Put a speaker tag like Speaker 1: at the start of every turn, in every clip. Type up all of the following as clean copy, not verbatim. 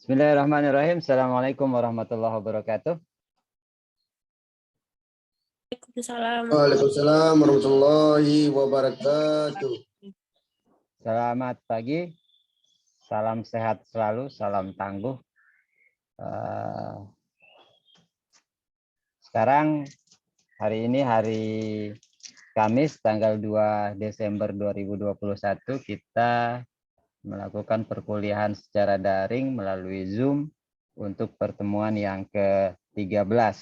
Speaker 1: Bismillahirrahmanirrahim. Assalamualaikum warahmatullahi wabarakatuh.
Speaker 2: Waalaikumsalam.
Speaker 3: Waalaikumsalam warahmatullahi wabarakatuh.
Speaker 1: Selamat pagi. Salam sehat selalu, salam tangguh. Sekarang hari ini hari Kamis tanggal 2 Desember 2021 kita melakukan perkuliahan secara daring melalui Zoom untuk pertemuan yang ke-13.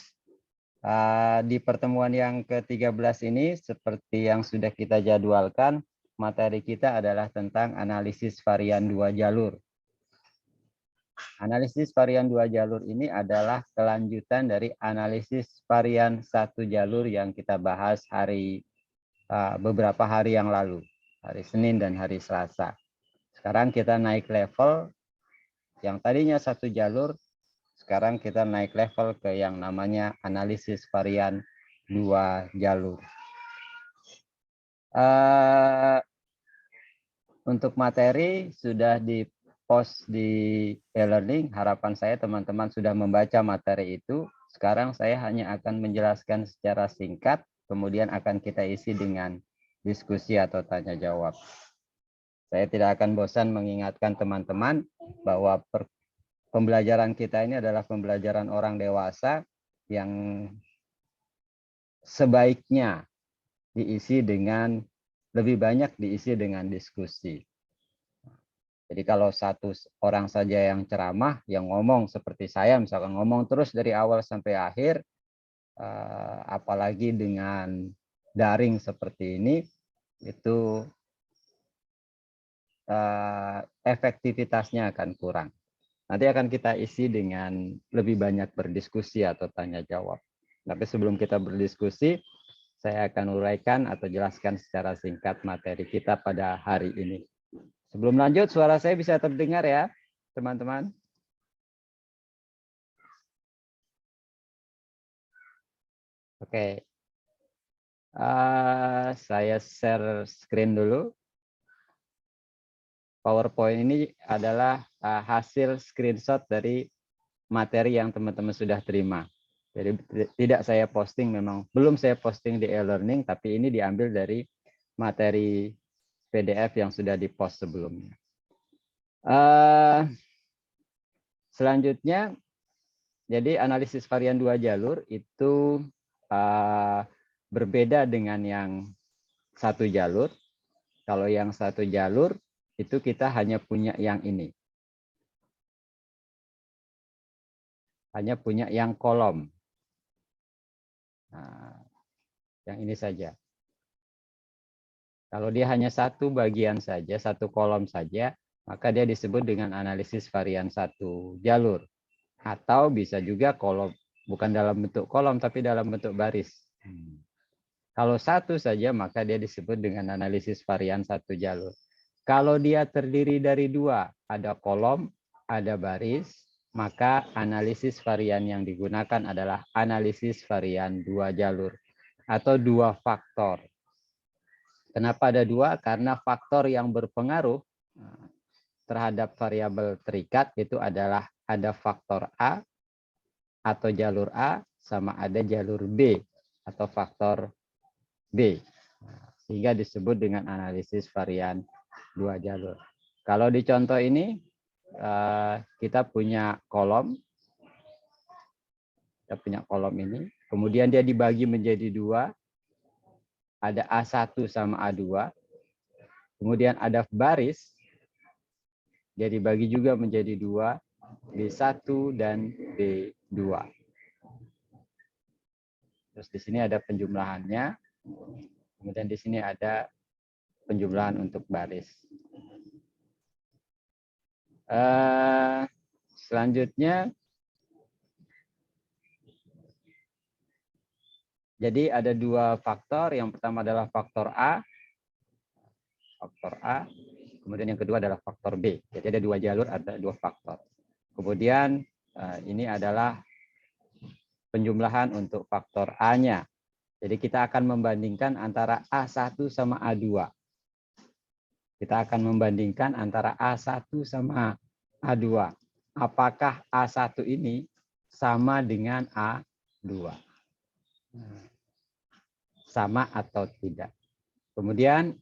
Speaker 1: Di pertemuan yang ke-13 ini seperti yang sudah kita jadwalkan, materi kita adalah tentang analisis varian dua jalur. Analisis varian dua jalur ini adalah kelanjutan dari analisis varian satu jalur yang kita bahas beberapa hari yang lalu, hari Senin dan hari Selasa. Sekarang kita naik level, yang tadinya satu jalur, sekarang kita naik level ke yang namanya analisis varian dua jalur. Untuk materi sudah di-post di e-learning. Harapan saya teman-teman sudah membaca materi itu. Sekarang saya hanya akan menjelaskan secara singkat, kemudian akan kita isi dengan diskusi atau tanya jawab. Saya tidak akan bosan mengingatkan teman-teman bahwa pembelajaran kita ini adalah pembelajaran orang dewasa yang sebaiknya lebih banyak diisi dengan diskusi. Jadi kalau satu orang saja yang ceramah, yang ngomong seperti saya, misalkan ngomong terus dari awal sampai akhir, apalagi dengan daring seperti ini, itu efektivitasnya akan kurang. Nanti akan kita isi dengan lebih banyak berdiskusi atau tanya jawab. Tapi sebelum kita berdiskusi, saya akan uraikan atau jelaskan secara singkat materi kita pada hari ini. Sebelum lanjut, suara saya bisa terdengar ya, teman-teman? Oke. Saya share screen dulu. PowerPoint ini adalah hasil screenshot dari materi yang teman-teman sudah terima. Jadi tidak saya posting, memang belum saya posting di e-learning, tapi ini diambil dari materi PDF yang sudah di-post sebelumnya. Selanjutnya, jadi analisis varian dua jalur itu berbeda dengan yang satu jalur. Kalau yang satu jalur, itu kita hanya punya yang ini. Hanya punya yang kolom. Nah, yang ini saja. Kalau dia hanya satu bagian saja, satu kolom saja, maka dia disebut dengan analisis varian satu jalur. Atau bisa juga kolom, bukan dalam bentuk kolom, tapi dalam bentuk baris. Kalau satu saja, maka dia disebut dengan analisis varian satu jalur. Kalau dia terdiri dari dua, ada kolom, ada baris, maka analisis varian yang digunakan adalah analisis varian dua jalur atau dua faktor. Kenapa ada dua? Karena faktor yang berpengaruh terhadap variabel terikat itu adalah ada faktor A atau jalur A sama ada jalur B atau faktor B. Sehingga disebut dengan analisis varian dua jalur. Kalau di contoh ini kita punya kolom. Kita punya kolom ini. Kemudian dia dibagi menjadi dua. Ada A1 sama A2. Kemudian ada baris. Dia dibagi juga menjadi dua. B1 dan B2. Terus di sini ada penjumlahannya. Kemudian di sini ada penjumlahan untuk baris. Selanjutnya, jadi ada dua faktor. Yang pertama adalah faktor A. Faktor A. Kemudian yang kedua adalah faktor B. Jadi ada dua jalur, ada dua faktor. Kemudian ini adalah penjumlahan untuk faktor A-nya. Jadi kita akan membandingkan antara A1 sama A2. Kita akan membandingkan antara A1 sama A2. apakah A1 ini sama dengan A2. Sama atau tidak. Kemudian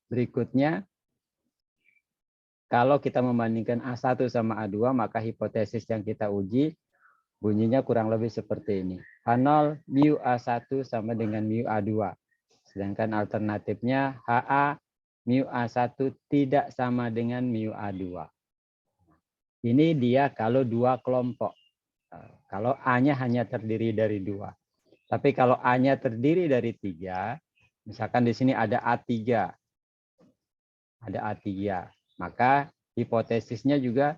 Speaker 1: berikutnya, kalau kita membandingkan A1 sama A2, maka hipotesis yang kita uji bunyinya kurang lebih seperti ini. H0 mu A1 sama dengan mu A2. Sedangkan alternatifnya HA mu A1 tidak sama dengan mu A2. Ini dia kalau dua kelompok. Kalau A-nya hanya terdiri dari 2. Tapi kalau A-nya terdiri dari 3, misalkan di sini ada A3. Ada A3. Maka hipotesisnya juga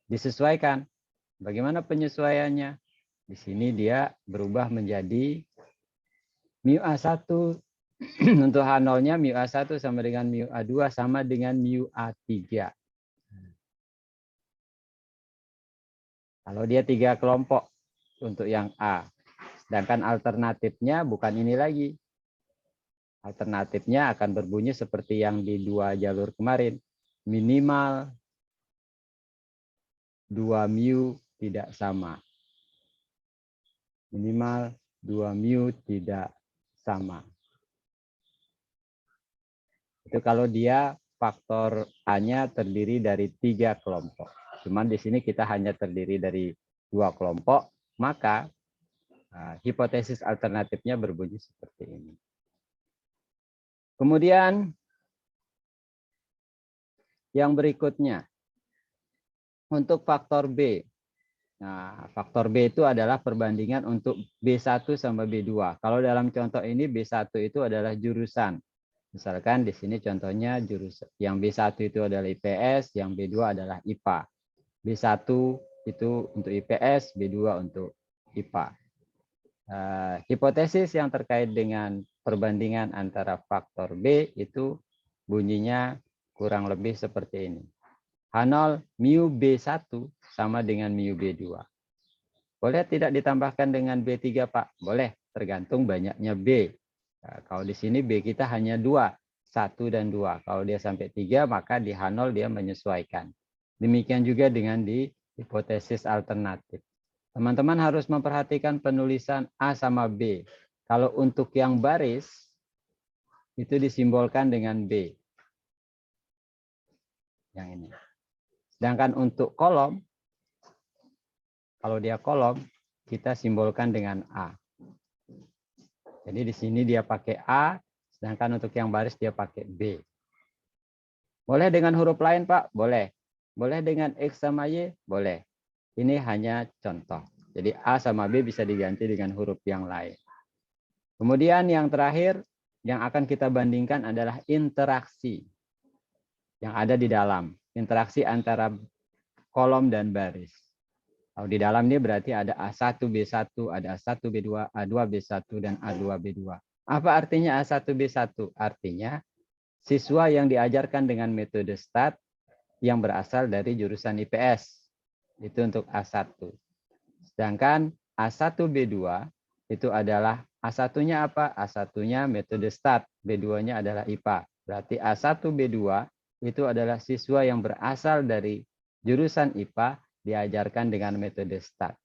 Speaker 1: disesuaikan. Bagaimana penyesuaiannya? Di sini dia berubah menjadi mu A1 untuk H0-nya mu A1 sama dengan mu A2 sama dengan mu A3. Kalau dia 3 kelompok untuk yang A. Sedangkan alternatifnya bukan ini lagi. Alternatifnya akan berbunyi seperti yang di 2 jalur kemarin. Minimal 2 mu tidak sama. Minimal 2 mu tidak sama. Itu kalau dia faktor A-nya terdiri dari 3 kelompok. Cuman di sini kita hanya terdiri dari 2 kelompok, maka hipotesis alternatifnya berbunyi seperti ini. Kemudian yang berikutnya, untuk faktor B. Nah, faktor B itu adalah perbandingan untuk B1 sama B2. Kalau dalam contoh ini B1 itu adalah jurusan. Misalkan di sini contohnya jurusan yang B1 itu adalah IPS, yang B2 adalah IPA. B1 itu untuk IPS, B2 untuk IPA. Hipotesis yang terkait dengan perbandingan antara faktor B itu bunyinya kurang lebih seperti ini. H0 mu B1 sama dengan mu B2. Boleh tidak ditambahkan dengan B3, Pak? Boleh, tergantung banyaknya B. Nah, kalau di sini B kita hanya 2, 1 dan 2. Kalau dia sampai 3, maka di H0 dia menyesuaikan. Demikian juga dengan di hipotesis alternatif. Teman-teman harus memperhatikan penulisan A sama B. Kalau untuk yang baris, itu disimbolkan dengan B. Yang ini. Sedangkan untuk kolom, kalau dia kolom, kita simbolkan dengan A. Jadi di sini dia pakai A, sedangkan untuk yang baris dia pakai B. Boleh dengan huruf lain, Pak? Boleh. Boleh dengan X sama Y? Boleh. Ini hanya contoh. Jadi A sama B bisa diganti dengan huruf yang lain. Kemudian yang terakhir, yang akan kita bandingkan adalah interaksi yang ada di dalam. Interaksi antara kolom dan baris. Kalau di dalam ini berarti ada A1, B1, ada A1, B2, A2, B1, dan A2, B2. Apa artinya A1, B1? Artinya siswa yang diajarkan dengan metode STAT yang berasal dari jurusan IPS. Itu untuk A1. Sedangkan A1, B2 itu adalah A1-nya apa? A1-nya metode STAT, B2-nya adalah IPA. Berarti A1, B2 itu adalah siswa yang berasal dari jurusan IPA diajarkan dengan metode STAT.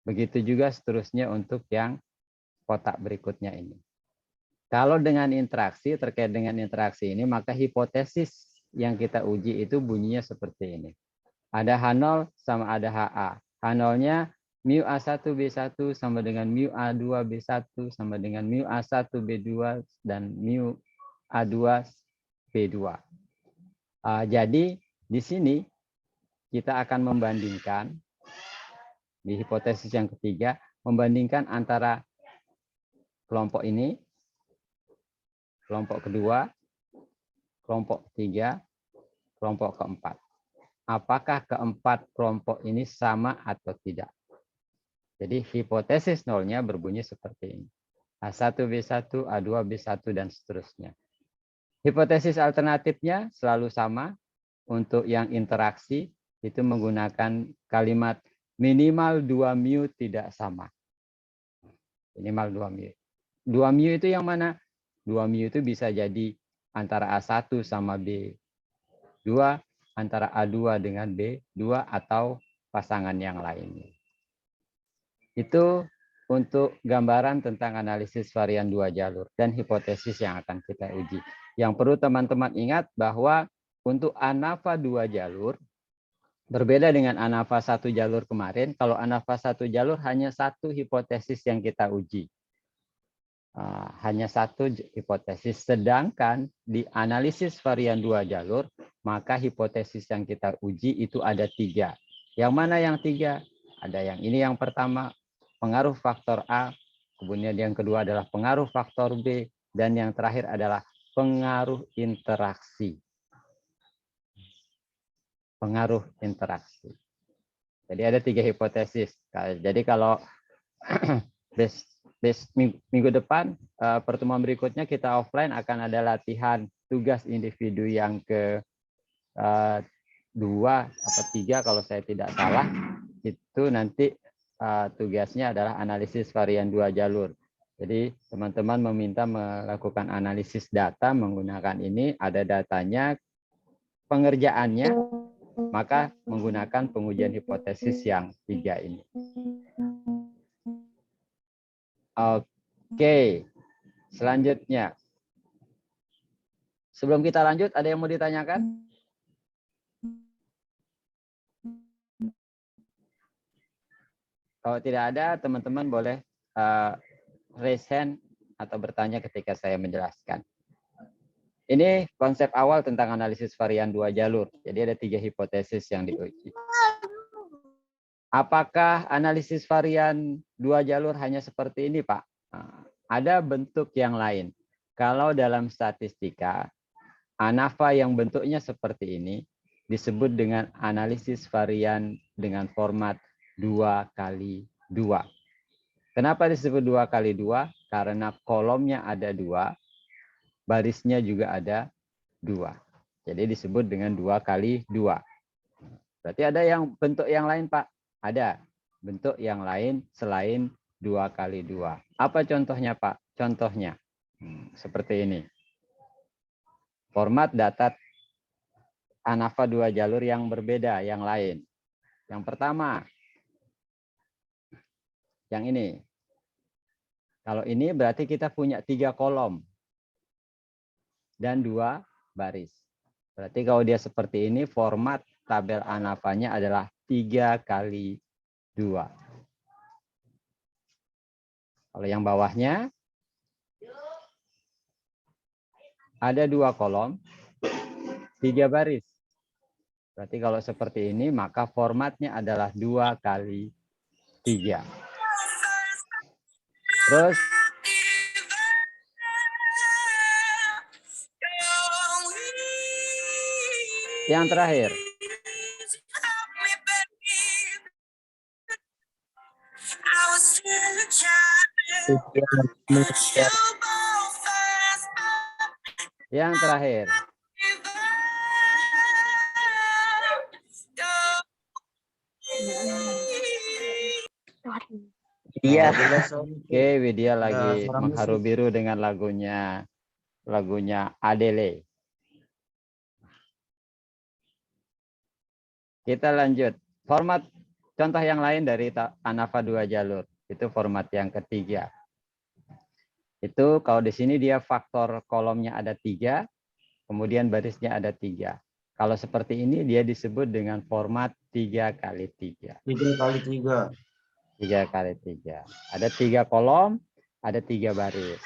Speaker 1: Begitu juga seterusnya untuk yang kotak berikutnya ini. Kalau dengan interaksi, terkait dengan interaksi ini, maka hipotesis yang kita uji itu bunyinya seperti ini. Ada H0 sama ada HA. H0-nya mu A1 B1 sama dengan mu A2 B1 sama dengan mu A1 B2 dan mu A2 B2. Jadi di sini kita akan membandingkan di hipotesis yang ketiga, membandingkan antara kelompok ini, kelompok kedua, kelompok ketiga, kelompok keempat. Apakah keempat kelompok ini sama atau tidak? Jadi hipotesis nolnya berbunyi seperti ini. A1, B1, A2, B1, dan seterusnya. Hipotesis alternatifnya selalu sama. Untuk yang interaksi itu menggunakan kalimat minimal 2 mu tidak sama. Minimal 2 mu. 2 mu itu yang mana? 2 mu itu bisa jadi antara A1 sama B2, antara A2 dengan B2 atau pasangan yang lainnya. Itu untuk gambaran tentang analisis varian 2 jalur dan hipotesis yang akan kita uji. Yang perlu teman-teman ingat bahwa untuk ANAVA 2 jalur, berbeda dengan ANAVA 1 jalur kemarin, kalau ANAVA 1 jalur hanya satu hipotesis yang kita uji. Hanya satu hipotesis, sedangkan di analisis varian 2 jalur, maka hipotesis yang kita uji itu ada 3. Yang mana yang 3? Ada yang ini yang pertama, pengaruh faktor A, kemudian yang kedua adalah pengaruh faktor B, dan yang terakhir adalah pengaruh interaksi. Pengaruh interaksi. Jadi ada 3 hipotesis. Jadi kalau minggu depan, pertemuan berikutnya kita offline akan ada latihan tugas individu yang ke 2 atau 3 kalau saya tidak salah. Itu nanti tugasnya adalah analisis varian 2 jalur. Jadi teman-teman meminta melakukan analisis data menggunakan ini, ada datanya, pengerjaannya, maka menggunakan pengujian hipotesis yang 3 ini. Oke, selanjutnya. Sebelum kita lanjut, ada yang mau ditanyakan? Kalau tidak ada, teman-teman boleh raise hand atau bertanya ketika saya menjelaskan. Ini konsep awal tentang analisis varian 2 jalur. Jadi ada 3 hipotesis yang diuji. Apakah analisis varian 2 jalur hanya seperti ini, Pak? Ada bentuk yang lain. Kalau dalam statistika, ANAVA yang bentuknya seperti ini disebut dengan analisis varian dengan format 2x2. Kenapa disebut 2x2? Karena kolomnya ada 2, barisnya juga ada 2. Jadi disebut dengan 2x2. Berarti ada yang bentuk yang lain, Pak? Ada bentuk yang lain selain 2x2. Apa contohnya, Pak? Contohnya seperti ini. Format data ANAVA 2 jalur yang berbeda, yang lain. Yang pertama, yang ini. Kalau ini berarti kita punya 3 kolom dan 2 baris. Berarti kalau dia seperti ini, format tabel ANAVA-nya adalah 3x2. Kalau yang bawahnya, ada 2 kolom, 3 baris. Berarti kalau seperti ini, maka formatnya adalah 2x3. Terus, yang terakhir. Yang terakhir.
Speaker 4: Iya.
Speaker 1: Oke, Widya lagi mengharu biru dengan lagunya Adele. Kita lanjut. Format contoh yang lain dari ANAVA 2 jalur. Itu format yang ketiga. Itu kalau di sini dia faktor kolomnya ada 3, kemudian barisnya ada 3. Kalau seperti ini dia disebut dengan format 3x3.
Speaker 3: 3x3.
Speaker 1: 3x3. Ada 3 kolom, ada 3 baris.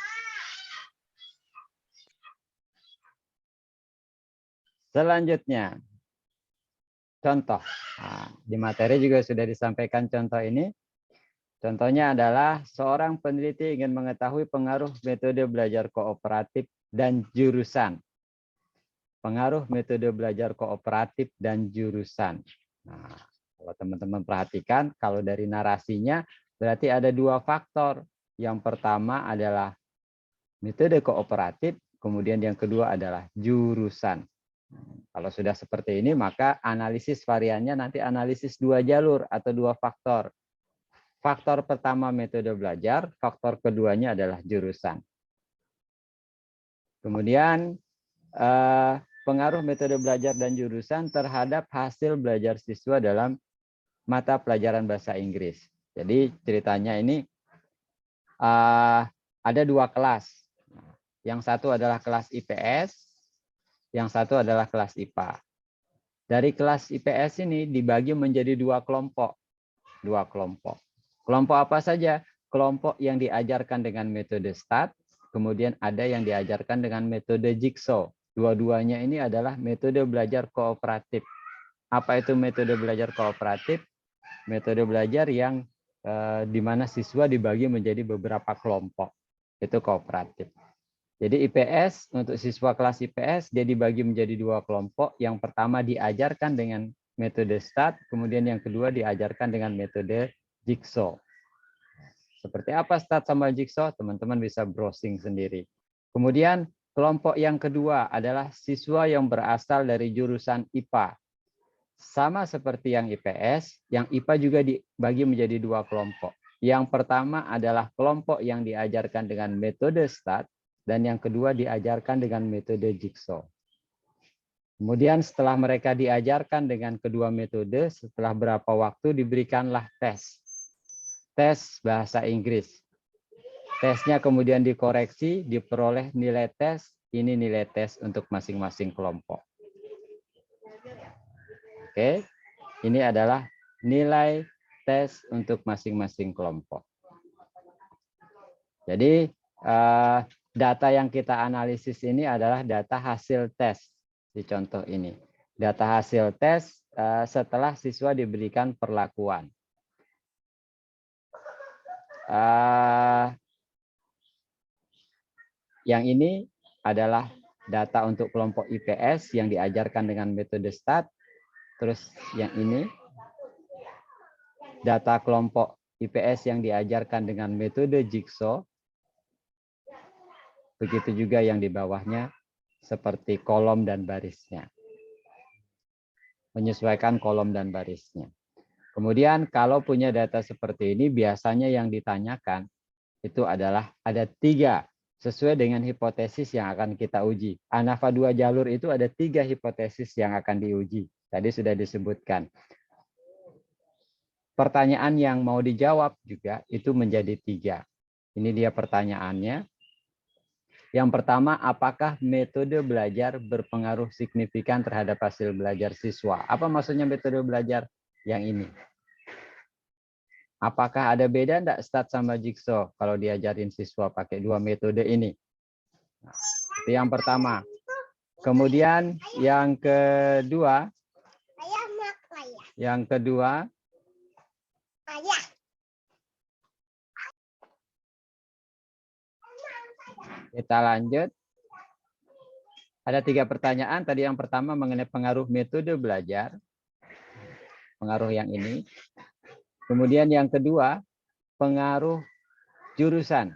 Speaker 1: Selanjutnya, contoh. Nah, di materi juga sudah disampaikan contoh ini. Contohnya adalah seorang peneliti ingin mengetahui pengaruh metode belajar kooperatif dan jurusan. Pengaruh metode belajar kooperatif dan jurusan. Nah, kalau teman-teman perhatikan, kalau dari narasinya berarti ada 2 faktor. Yang pertama adalah metode kooperatif, kemudian yang kedua adalah jurusan. Kalau sudah seperti ini, maka analisis variannya nanti analisis 2 jalur atau 2 faktor. Faktor pertama metode belajar, faktor keduanya adalah jurusan. Kemudian pengaruh metode belajar dan jurusan terhadap hasil belajar siswa dalam mata pelajaran bahasa Inggris. Jadi ceritanya ini ada 2 kelas. Yang satu adalah kelas IPS, yang satu adalah kelas IPA. Dari kelas IPS ini dibagi menjadi 2 kelompok. 2 kelompok. Kelompok apa saja? Kelompok yang diajarkan dengan metode STAT, kemudian ada yang diajarkan dengan metode Jigsaw. Dua-duanya ini adalah metode belajar kooperatif. Apa itu metode belajar kooperatif? Metode belajar yang di mana siswa dibagi menjadi beberapa kelompok. Itu kooperatif. Jadi IPS, untuk siswa kelas IPS, dia dibagi menjadi 2 kelompok. Yang pertama diajarkan dengan metode STAT, kemudian yang kedua diajarkan dengan metode Jigsaw. Seperti apa STAT sama Jigsaw? Teman-teman bisa browsing sendiri. Kemudian kelompok yang kedua adalah siswa yang berasal dari jurusan IPA. Sama seperti yang IPS, yang IPA juga dibagi menjadi 2 kelompok. Yang pertama adalah kelompok yang diajarkan dengan metode STAT, dan yang kedua diajarkan dengan metode Jigsaw. Kemudian setelah mereka diajarkan dengan kedua metode, setelah berapa waktu diberikanlah tes. Tes bahasa Inggris. Tesnya kemudian dikoreksi, diperoleh nilai tes. Ini nilai tes untuk masing-masing kelompok. Oke, ini adalah nilai tes untuk masing-masing kelompok. Jadi data yang kita analisis ini adalah data hasil tes di contoh ini. Data hasil tes setelah siswa diberikan perlakuan. Yang ini adalah data untuk kelompok IPS yang diajarkan dengan metode STAT. Terus yang ini data kelompok IPS yang diajarkan dengan metode Jigsaw. Begitu juga yang di bawahnya seperti kolom dan barisnya. Menyesuaikan kolom dan barisnya. Kemudian kalau punya data seperti ini biasanya yang ditanyakan itu adalah ada 3 sesuai dengan hipotesis yang akan kita uji. ANAFA 2 jalur itu ada 3 hipotesis yang akan diuji. Tadi sudah disebutkan. Pertanyaan yang mau dijawab juga itu menjadi 3. Ini dia pertanyaannya. Yang pertama, apakah metode belajar berpengaruh signifikan terhadap hasil belajar siswa? Apa maksudnya metode belajar yang ini? Apakah ada beda enggak STAT sama Jigsaw kalau diajarin siswa pakai 2 metode ini? Nah, itu yang pertama. Kemudian yang kedua, kita lanjut. Ada 3 pertanyaan. Tadi yang pertama mengenai pengaruh metode belajar. Pengaruh yang ini. Kemudian yang kedua, pengaruh jurusan.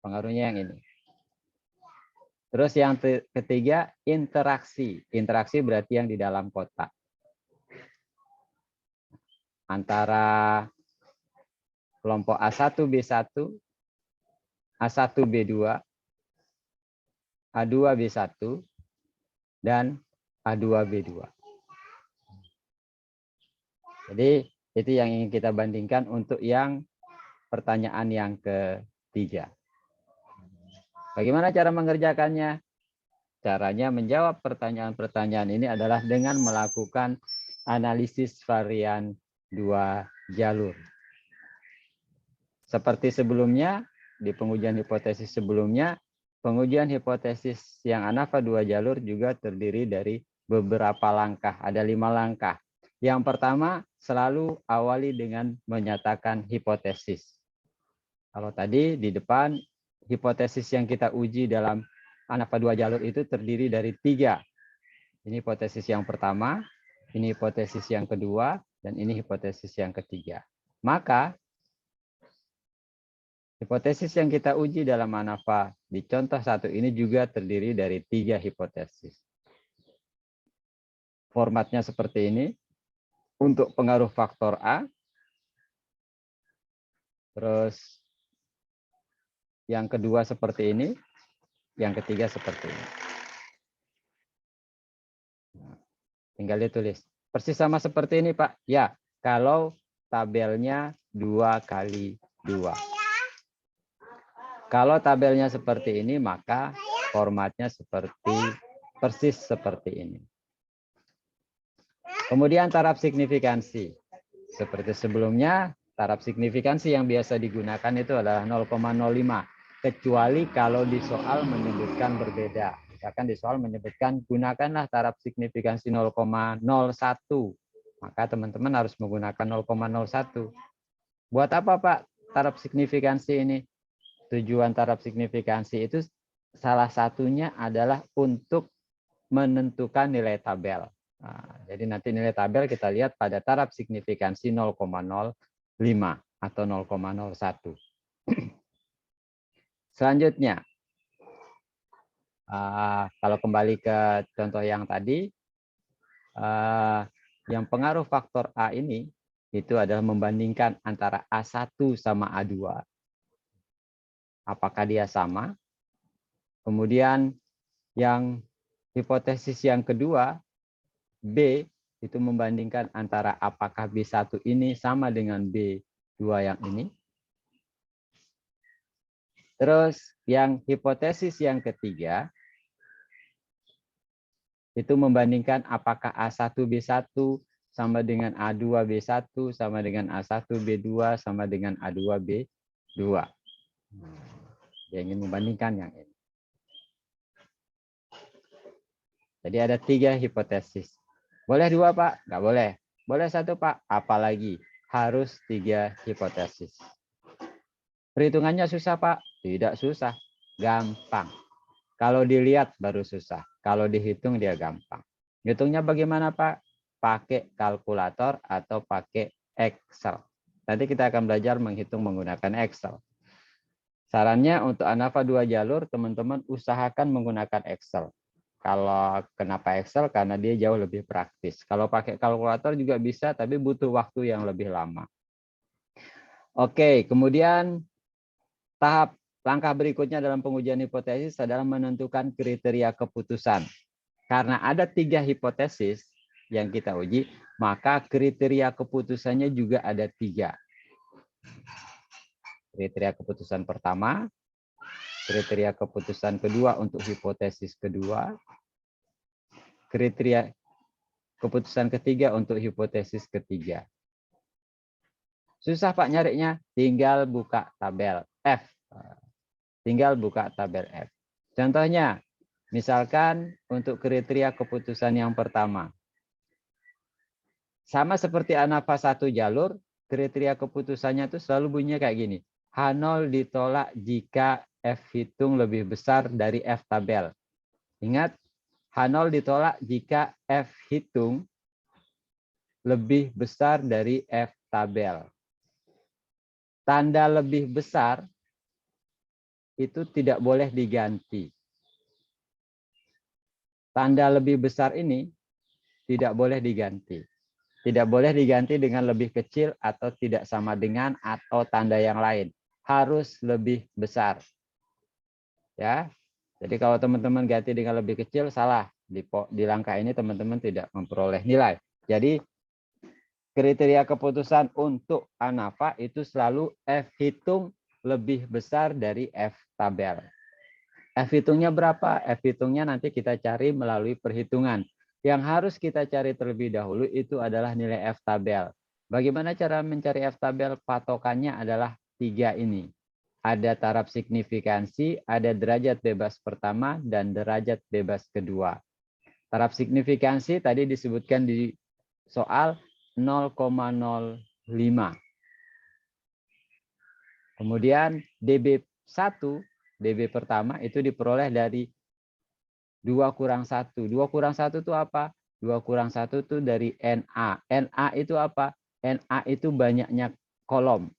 Speaker 1: Pengaruhnya yang ini. Terus yang ketiga, interaksi. Interaksi berarti yang di dalam kotak. Antara kelompok A1B1, A1B2, A2B1, dan A2B2. Jadi itu yang ingin kita bandingkan untuk yang pertanyaan yang ketiga. Bagaimana cara mengerjakannya? Caranya menjawab pertanyaan-pertanyaan ini adalah dengan melakukan analisis varian 2 jalur. Seperti sebelumnya, di pengujian hipotesis sebelumnya, pengujian hipotesis yang ANAFA 2 jalur juga terdiri dari beberapa langkah. Ada 5 langkah. Yang pertama, selalu awali dengan menyatakan hipotesis. Kalau tadi di depan, hipotesis yang kita uji dalam ANAFA 2 jalur itu terdiri dari 3. Ini hipotesis yang pertama, ini hipotesis yang kedua, dan ini hipotesis yang ketiga. Maka, hipotesis yang kita uji dalam ANAFA di contoh 1 ini juga terdiri dari 3 hipotesis. Formatnya seperti ini. Untuk pengaruh faktor A, terus yang kedua seperti ini, yang ketiga seperti ini. Tinggal ditulis. Persis sama seperti ini, Pak. Ya, kalau tabelnya 2 kali 2. Kalau tabelnya seperti ini, maka formatnya persis seperti ini. Kemudian taraf signifikansi. Seperti sebelumnya, taraf signifikansi yang biasa digunakan itu adalah 0,05. Kecuali kalau di soal menyebutkan berbeda. Misalkan di soal menyebutkan gunakanlah taraf signifikansi 0,01. Maka teman-teman harus menggunakan 0,01. Buat apa, Pak, taraf signifikansi ini? Tujuan taraf signifikansi itu salah satunya adalah untuk menentukan nilai tabel. Nah, jadi nanti nilai tabel kita lihat pada taraf signifikansi 0,05 atau 0,01. Selanjutnya, kalau kembali ke contoh yang tadi, yang pengaruh faktor A ini itu adalah membandingkan antara A1 sama A2. Apakah dia sama? Kemudian yang hipotesis yang kedua, B, itu membandingkan antara apakah B1 ini sama dengan B2 yang ini. Terus yang hipotesis yang ketiga, itu membandingkan apakah A1 B1 sama dengan A2 B1 sama dengan A1 B2 sama dengan A2 B2. Dia ingin membandingkan yang ini. Jadi ada 3 hipotesis. Boleh 2, Pak? Nggak boleh. Boleh 1, Pak? Apalagi harus 3 hipotesis. Perhitungannya susah, Pak? Tidak susah. Gampang. Kalau dilihat baru susah. Kalau dihitung dia gampang. Hitungnya bagaimana, Pak? Pakai kalkulator atau pakai Excel. Nanti kita akan belajar menghitung menggunakan Excel. Sarannya untuk ANAFA 2 jalur, teman-teman usahakan menggunakan Excel. Kalau kenapa Excel? Karena dia jauh lebih praktis. Kalau pakai kalkulator juga bisa, tapi butuh waktu yang lebih lama. Oke, kemudian tahap langkah berikutnya dalam pengujian hipotesis adalah menentukan kriteria keputusan. Karena ada 3 hipotesis yang kita uji, maka kriteria keputusannya juga ada 3. Kriteria keputusan pertama, kriteria keputusan kedua untuk hipotesis kedua, kriteria keputusan ketiga untuk hipotesis ketiga. Susah, Pak, nyarinya? Tinggal buka tabel F. Tinggal buka tabel F. Contohnya, misalkan untuk kriteria keputusan yang pertama. Sama seperti ANAFA 1 jalur, kriteria keputusannya itu selalu bunyinya kayak gini. H0 ditolak jika F hitung lebih besar dari F tabel. Ingat, H0 ditolak jika F hitung lebih besar dari F tabel. Tanda lebih besar itu tidak boleh diganti. Tanda lebih besar ini tidak boleh diganti. Tidak boleh diganti dengan lebih kecil atau tidak sama dengan atau tanda yang lain. Harus lebih besar. Ya. Jadi kalau teman-teman ganti dengan lebih kecil, salah. Di langkah ini teman-teman tidak memperoleh nilai. Jadi kriteria keputusan untuk ANAFA itu selalu F hitung lebih besar dari F tabel. F hitungnya berapa? F hitungnya nanti kita cari melalui perhitungan. Yang harus kita cari terlebih dahulu itu adalah nilai F tabel. Bagaimana cara mencari F tabel? Patokannya adalah 3 ini. Ada taraf signifikansi, ada derajat bebas pertama, dan derajat bebas kedua. Taraf signifikansi tadi disebutkan di soal 0,05. Kemudian DB1, DB pertama itu diperoleh dari 2 kurang 1. 2 kurang 1 itu apa? 2 kurang 1 itu dari NA. NA itu apa? NA itu banyaknya kolom.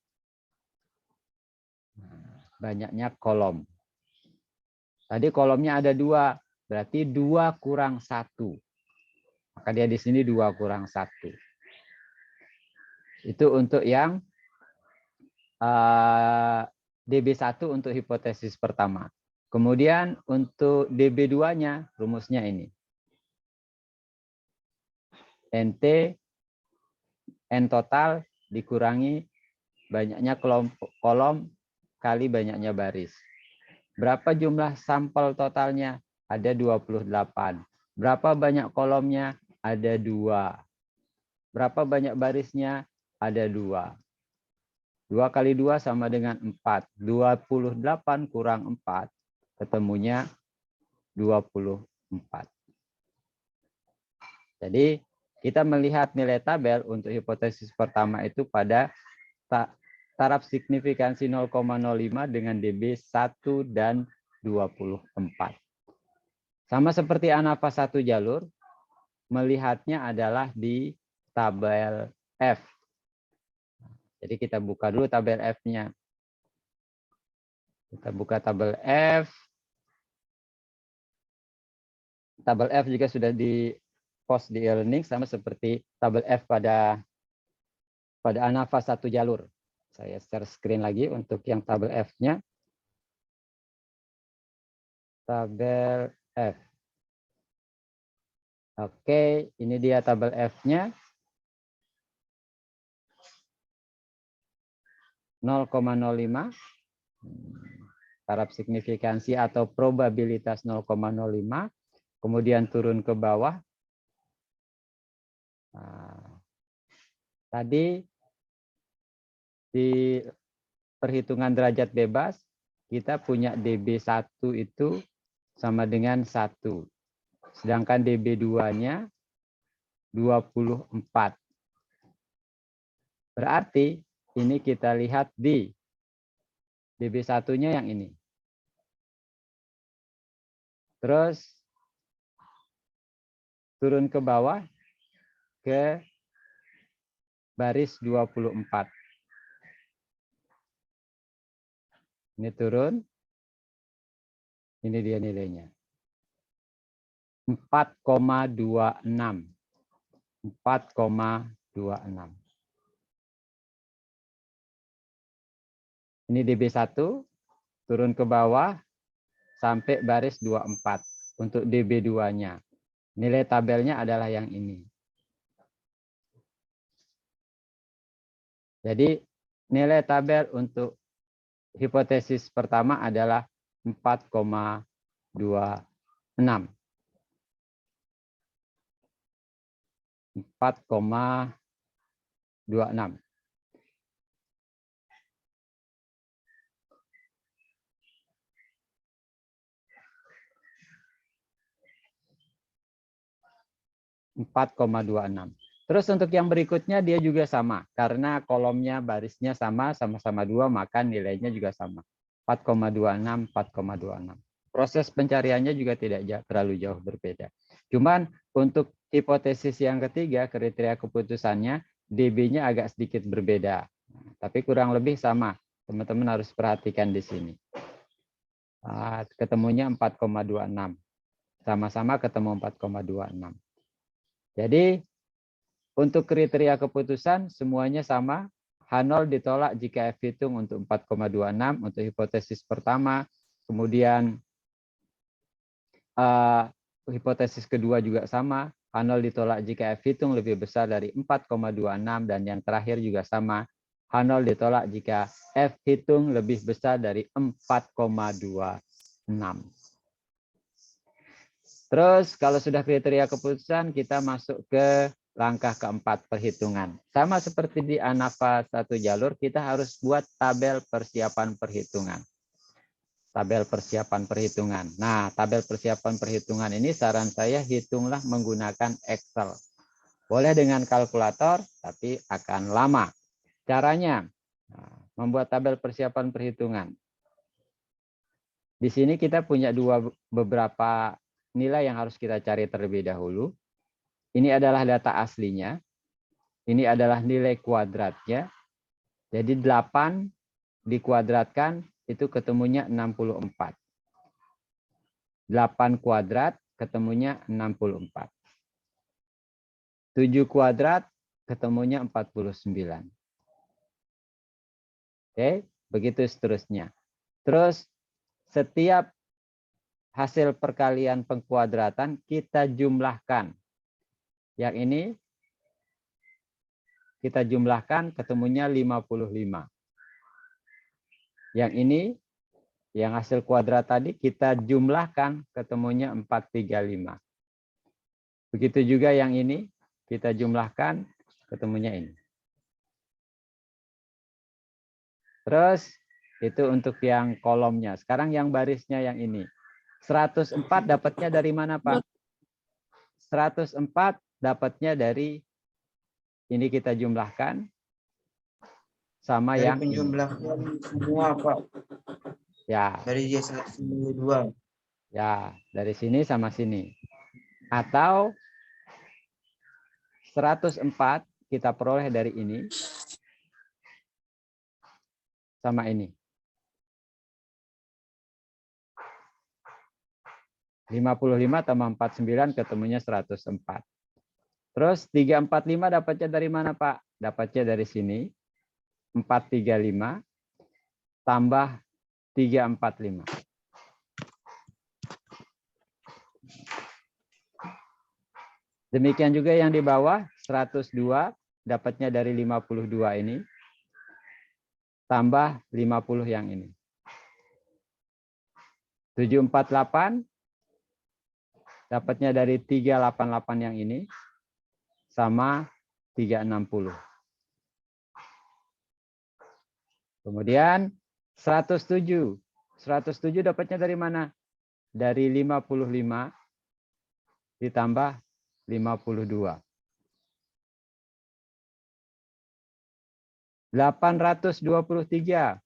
Speaker 1: Banyaknya kolom. Tadi kolomnya ada 2. Berarti 2 kurang 1. Maka dia di sini 2 kurang 1. Itu untuk yang DB1 untuk hipotesis pertama. Kemudian untuk DB2-nya rumusnya ini. NT, N total dikurangi banyaknya kolom kali banyaknya baris. Berapa jumlah sampel totalnya? Ada 28. Berapa banyak kolomnya? Ada 2. Berapa banyak barisnya? Ada 2. 2 kali 2 sama dengan 4. 28 kurang 4. Ketemunya 24. Jadi kita melihat nilai tabel untuk hipotesis pertama itu pada taraf signifikansi 0,05 dengan dB 1 dan 24. Sama seperti ANAFA satu jalur, melihatnya adalah di tabel F. Jadi kita buka dulu tabel F-nya. Kita buka tabel F. Tabel F juga sudah di post di e-learning sama seperti tabel F pada ANAFA satu jalur. Saya share screen lagi untuk yang tabel F-nya. Tabel F. Oke, ini dia tabel F-nya. 0,05. Taraf signifikansi atau probabilitas 0,05. Kemudian turun ke bawah. Nah, tadi di perhitungan derajat bebas, kita punya DB1 itu sama dengan 1. Sedangkan DB2-nya 24. Berarti ini kita lihat di DB1-nya yang ini. Terus turun ke bawah ke baris 24. Ini turun. Ini dia nilainya. 4,26. 4,26. Ini DB1 turun ke bawah sampai baris 24 untuk DB2-nya. Nilai tabelnya adalah yang ini. Jadi nilai tabel untuk hipotesis pertama adalah 4,26. 4,26. Terus untuk yang berikutnya dia juga sama. Karena kolomnya barisnya sama-sama 2, maka nilainya juga sama. 4,26, 4,26. Proses pencariannya juga tidak terlalu jauh berbeda. Cuman untuk hipotesis yang ketiga, kriteria keputusannya, DB-nya agak sedikit berbeda. Tapi kurang lebih sama. Teman-teman harus perhatikan di sini. Ketemunya 4,26. Sama-sama ketemu 4,26. Jadi untuk kriteria keputusan semuanya sama. H0 ditolak jika F hitung untuk 4,26 untuk hipotesis pertama. Kemudian hipotesis kedua juga sama. H0 ditolak jika F hitung lebih besar dari 4,26 dan yang terakhir juga sama. H0 ditolak jika F hitung lebih besar dari 4,26. Terus kalau sudah kriteria keputusan, kita masuk ke langkah keempat, perhitungan. Sama seperti di ANAFA satu jalur, kita harus buat tabel persiapan perhitungan. Tabel persiapan perhitungan. Nah, tabel persiapan perhitungan ini saran saya hitunglah menggunakan Excel. Boleh dengan kalkulator, tapi akan lama. Caranya, membuat tabel persiapan perhitungan. Di sini kita punya beberapa nilai yang harus kita cari terlebih dahulu. Ini adalah data aslinya. Ini adalah nilai kuadratnya. Jadi 8 dikuadratkan itu ketemunya 64. 8 kuadrat ketemunya 64. 7 kuadrat ketemunya 49. Oke, begitu seterusnya. Terus setiap hasil perkalian pengkuadratan kita jumlahkan. Yang ini kita jumlahkan ketemunya 55. Yang ini, yang hasil kuadrat tadi kita jumlahkan ketemunya 435. Begitu juga yang ini, kita jumlahkan ketemunya ini. Terus itu untuk yang kolomnya. Sekarang yang barisnya yang ini. 104 dapatnya dari mana, Pak? 104 dapatnya dari ini kita jumlahkan sama
Speaker 4: Dari
Speaker 1: yang ini.
Speaker 4: penjumlahan semua, Pak.
Speaker 1: Ya,
Speaker 4: Dari J1
Speaker 1: ya, dari sini sama sini. Atau 104 kita peroleh dari ini sama ini. 55 tambah 49 ketemunya 104. Terus 345 dapatnya dari mana, Pak? Dapatnya dari sini. 435 tambah 345. Demikian juga yang di bawah 102 dapatnya dari 52 ini. Tambah 50 yang ini. 748 dapatnya dari 388 yang ini sama 360. Kemudian 107. 107 dapatnya dari mana? Dari 55 ditambah 52. 823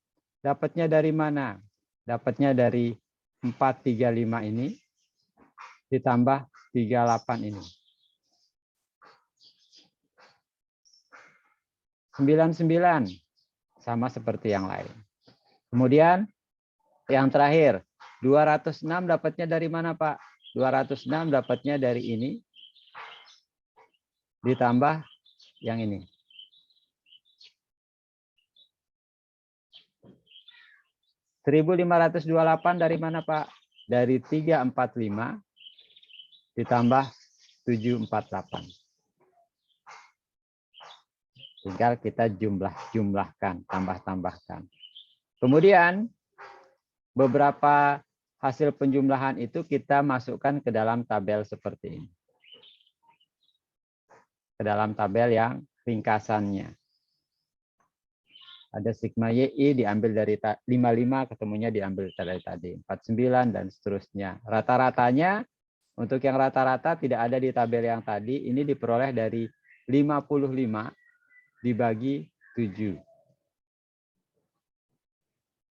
Speaker 1: dapatnya dari mana? Dapatnya dari 435 ini ditambah 38 ini. 99 sama seperti yang lain. Kemudian yang terakhir 206 dapatnya dari mana, Pak? 206 dapatnya dari ini ditambah yang ini. (1.528) dari mana, Pak? Dari 345 ditambah 748. Tinggal kita jumlahkan, tambahkan. Kemudian beberapa hasil penjumlahan itu kita masukkan ke dalam tabel seperti ini. Ke dalam tabel yang ringkasannya. Ada sigma YI diambil dari 55, ketemunya diambil dari tadi 49 dan seterusnya. Rata-ratanya untuk yang rata-rata tidak ada di tabel yang tadi, ini diperoleh dari 55 dibagi 7.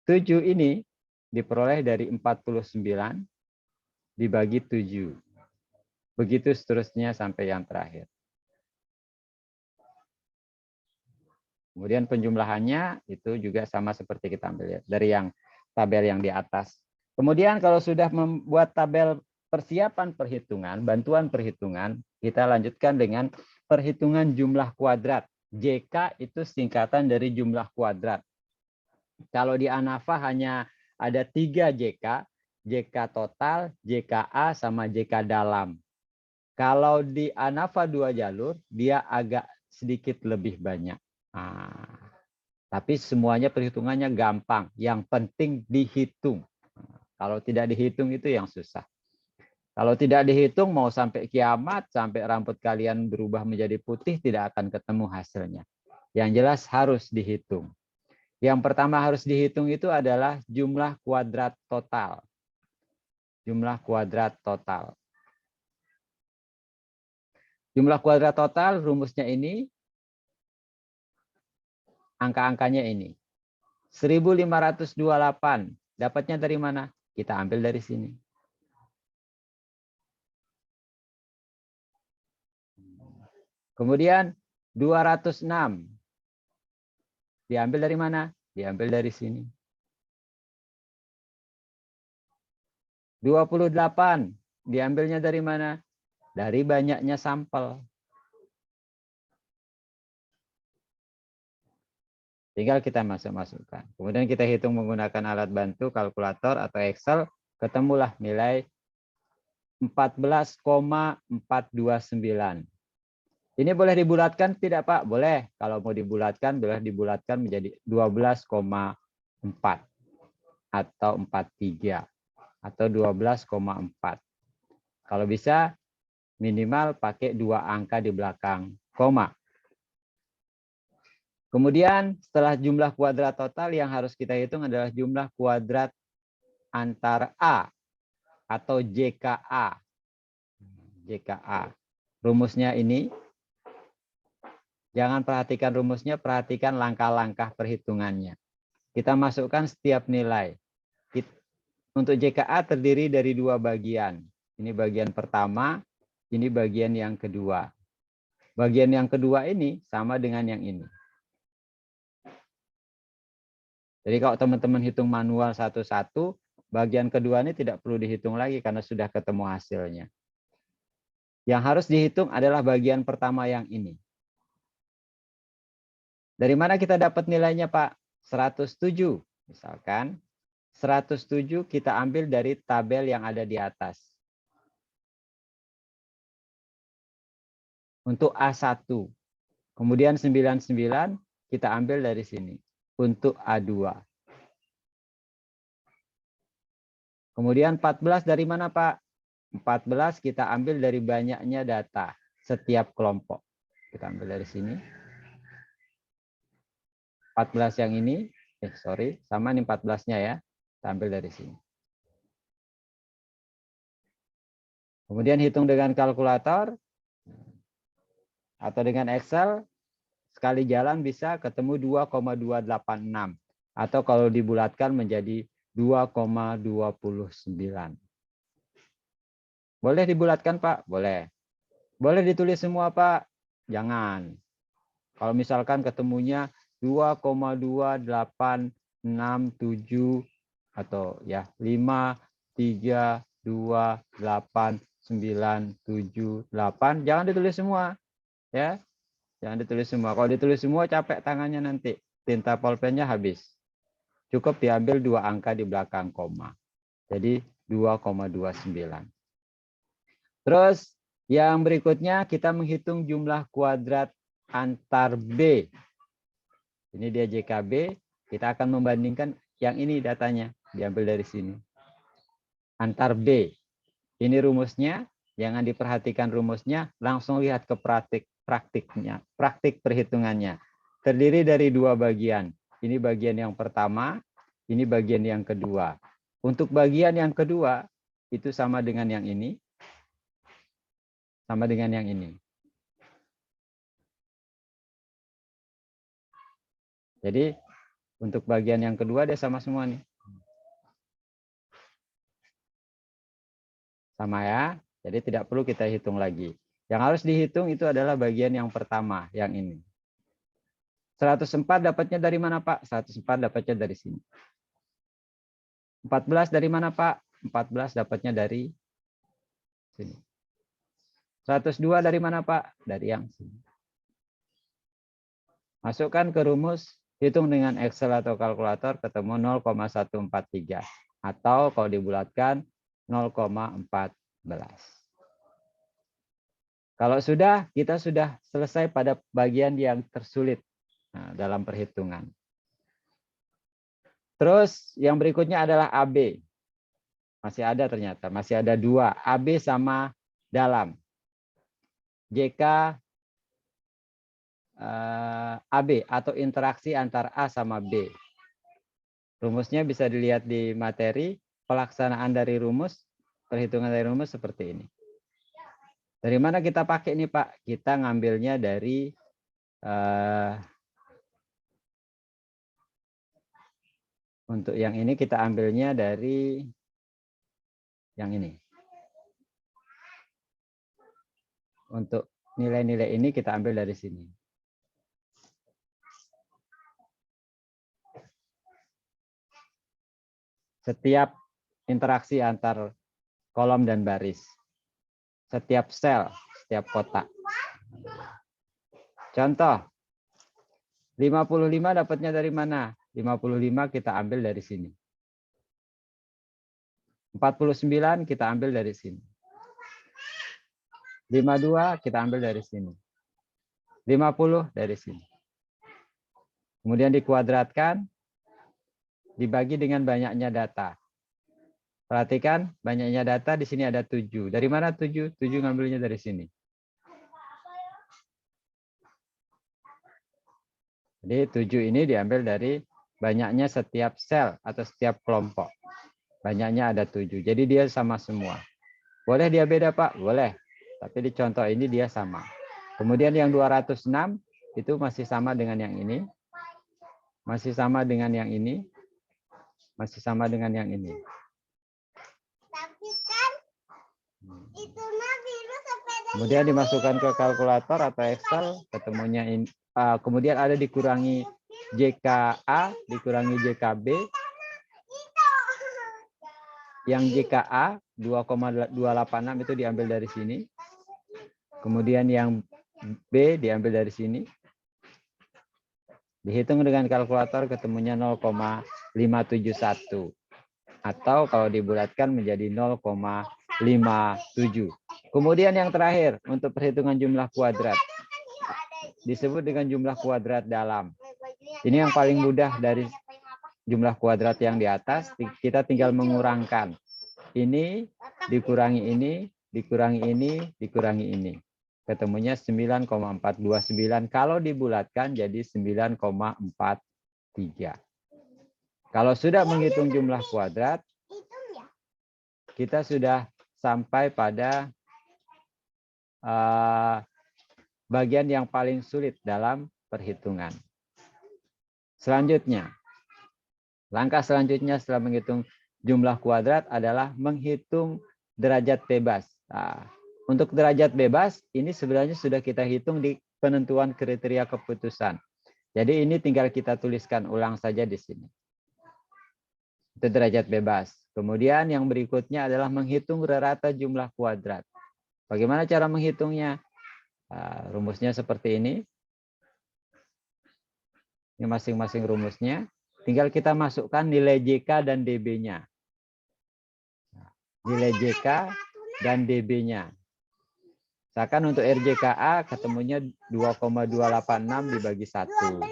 Speaker 1: 7 ini diperoleh dari 49 dibagi 7. Begitu seterusnya sampai yang terakhir. Kemudian penjumlahannya itu juga sama seperti kita ambil ya, dari yang tabel yang di atas. Kemudian kalau sudah membuat tabel persiapan perhitungan, bantuan perhitungan, kita lanjutkan dengan perhitungan jumlah kuadrat. JK itu singkatan dari jumlah kuadrat. Kalau di ANAFA hanya ada 3 JK, JK total, JKA, sama JK dalam. Kalau di ANAFA 2 jalur, dia agak sedikit lebih banyak. Nah, tapi semuanya perhitungannya gampang. Yang penting dihitung. Kalau tidak dihitung itu yang susah. Kalau tidak dihitung mau sampai kiamat, sampai rambut kalian berubah menjadi putih, tidak akan ketemu hasilnya. Yang jelas harus dihitung. Yang pertama harus dihitung itu adalah jumlah kuadrat total. Jumlah kuadrat total. Jumlah kuadrat total rumusnya ini, angka-angkanya ini. 1528. Dapatnya dari mana? Kita ambil dari sini. Kemudian 206. Diambil dari mana? Diambil dari sini. 28. Diambilnya dari mana? Dari banyaknya sampel. Tinggal kita masukkan. Kemudian kita hitung menggunakan alat bantu, kalkulator atau Excel. Ketemulah nilai 14,429. Ini boleh dibulatkan tidak Pak? Boleh. Kalau mau dibulatkan, boleh dibulatkan menjadi 12,4 atau 43 atau 12,4. Kalau bisa minimal pakai 2 angka di belakang koma. Kemudian setelah jumlah kuadrat total yang harus kita hitung adalah jumlah kuadrat antar A atau JKA. JKA. Rumusnya ini, jangan perhatikan rumusnya, perhatikan langkah-langkah perhitungannya. Kita masukkan setiap nilai. Untuk JKA terdiri dari 2 bagian. Ini bagian pertama, ini bagian yang kedua. Bagian yang kedua ini sama dengan yang ini. Jadi kalau teman-teman hitung manual satu-satu, bagian kedua ini tidak perlu dihitung lagi karena sudah ketemu hasilnya. Yang harus dihitung adalah bagian pertama yang ini. Dari mana kita dapat nilainya, Pak? 107. Misalkan 107 kita ambil dari tabel yang ada di atas. Untuk A1. Kemudian 99 kita ambil dari sini. Untuk A2. Kemudian 14 dari mana, Pak? 14 kita ambil dari banyaknya data setiap kelompok. Kita ambil dari sini. 14 yang ini, sama nih 14-nya ya. Kita ambil dari sini. Kemudian hitung dengan kalkulator atau dengan Excel. Sekali jalan bisa ketemu 2,286. Atau kalau dibulatkan menjadi 2,29. Boleh dibulatkan, Pak? Boleh. Boleh ditulis semua, Pak? Jangan. Kalau misalkan ketemunya 2,2867 atau ya 5, 3, 2, 8, 9, 7, 8. Jangan ditulis semua. Ya. Jangan ditulis semua. Kalau ditulis semua capek tangannya nanti. Tinta pulpennya habis. Cukup diambil 2 angka di belakang koma. Jadi 2,29. Terus yang berikutnya kita menghitung jumlah kuadrat antar B. Ini dia JKB. Kita akan membandingkan yang ini datanya. Diambil dari sini. Antar B. Ini rumusnya. Jangan diperhatikan rumusnya. Langsung lihat ke praktiknya, praktik perhitungannya. Terdiri dari 2 bagian. Ini bagian yang pertama, ini bagian yang kedua. Untuk bagian yang kedua, itu sama dengan yang ini. Sama dengan yang ini. Jadi, untuk bagian yang kedua dia sama semua nih. Sama ya. Jadi tidak perlu kita hitung lagi. Yang harus dihitung itu adalah bagian yang pertama, yang ini. 104 dapatnya dari mana, Pak? 104 dapatnya dari sini. 14 dari mana, Pak? 14 dapatnya dari sini. 102 dari mana, Pak? Dari yang sini. Masukkan ke rumus, hitung dengan Excel atau kalkulator, ketemu 0,143. Atau kalau dibulatkan 0,14. Kalau sudah, kita sudah selesai pada bagian yang tersulit dalam perhitungan. Terus yang berikutnya adalah AB. Masih ada ternyata, masih ada 2. AB sama dalam. JK AB atau interaksi antara A sama B. Rumusnya bisa dilihat di materi. Pelaksanaan dari rumus, perhitungan dari rumus seperti ini. Dari mana kita pakai ini, Pak? Kita ngambilnya dari untuk yang ini kita ambilnya dari yang ini. Untuk nilai-nilai ini kita ambil dari sini. Setiap interaksi antar kolom dan baris. Setiap sel, setiap kotak. Contoh, 55 dapatnya dari mana? 55 kita ambil dari sini. 49 kita ambil dari sini. 52 kita ambil dari sini. 50 dari sini. Kemudian dikuadratkan, dibagi dengan banyaknya data. Perhatikan, banyaknya data di sini ada 7. Dari mana 7? 7 ngambilnya dari sini. Jadi 7 ini diambil dari banyaknya setiap sel atau setiap kelompok. Banyaknya ada 7. Jadi dia sama semua. Boleh dia beda, Pak? Boleh. Tapi di contoh ini dia sama. Kemudian yang 206 itu masih sama dengan yang ini. Masih sama dengan yang ini. Masih sama dengan yang ini.
Speaker 5: Tapi kan itu mah biru sepeda.
Speaker 1: Kemudian dimasukkan ke kalkulator atau Excel, ketemunya ini. Kemudian ada dikurangi JKA, dikurangi JKB. Yang JKA 2,286 itu diambil dari sini. Kemudian yang B diambil dari sini. Dihitung dengan kalkulator ketemunya 0,571. Atau kalau dibulatkan menjadi 0,57. Kemudian yang terakhir untuk perhitungan jumlah kuadrat. Disebut dengan jumlah kuadrat dalam. Ini yang paling mudah dari jumlah kuadrat yang di atas. Kita tinggal mengurangkan. Ini dikurangi ini, dikurangi ini, dikurangi ini. Ketemunya 9,429. Kalau dibulatkan jadi 9,43. Kalau sudah menghitung jumlah kuadrat, kita sudah sampai pada bagian yang paling sulit dalam perhitungan. Selanjutnya, langkah selanjutnya setelah menghitung jumlah kuadrat adalah menghitung derajat bebas. Nah, untuk derajat bebas, ini sebenarnya sudah kita hitung di penentuan kriteria keputusan. Jadi ini tinggal kita tuliskan ulang saja di sini. Itu derajat bebas. Kemudian yang berikutnya adalah menghitung rata jumlah kuadrat. Bagaimana cara menghitungnya? Nah, rumusnya seperti ini. Ini masing-masing rumusnya. Tinggal kita masukkan nilai JK dan DB-nya. Nilai JK dan DB-nya. Misalkan untuk RJKA ketemunya 2,286 dibagi 1.
Speaker 5: 12.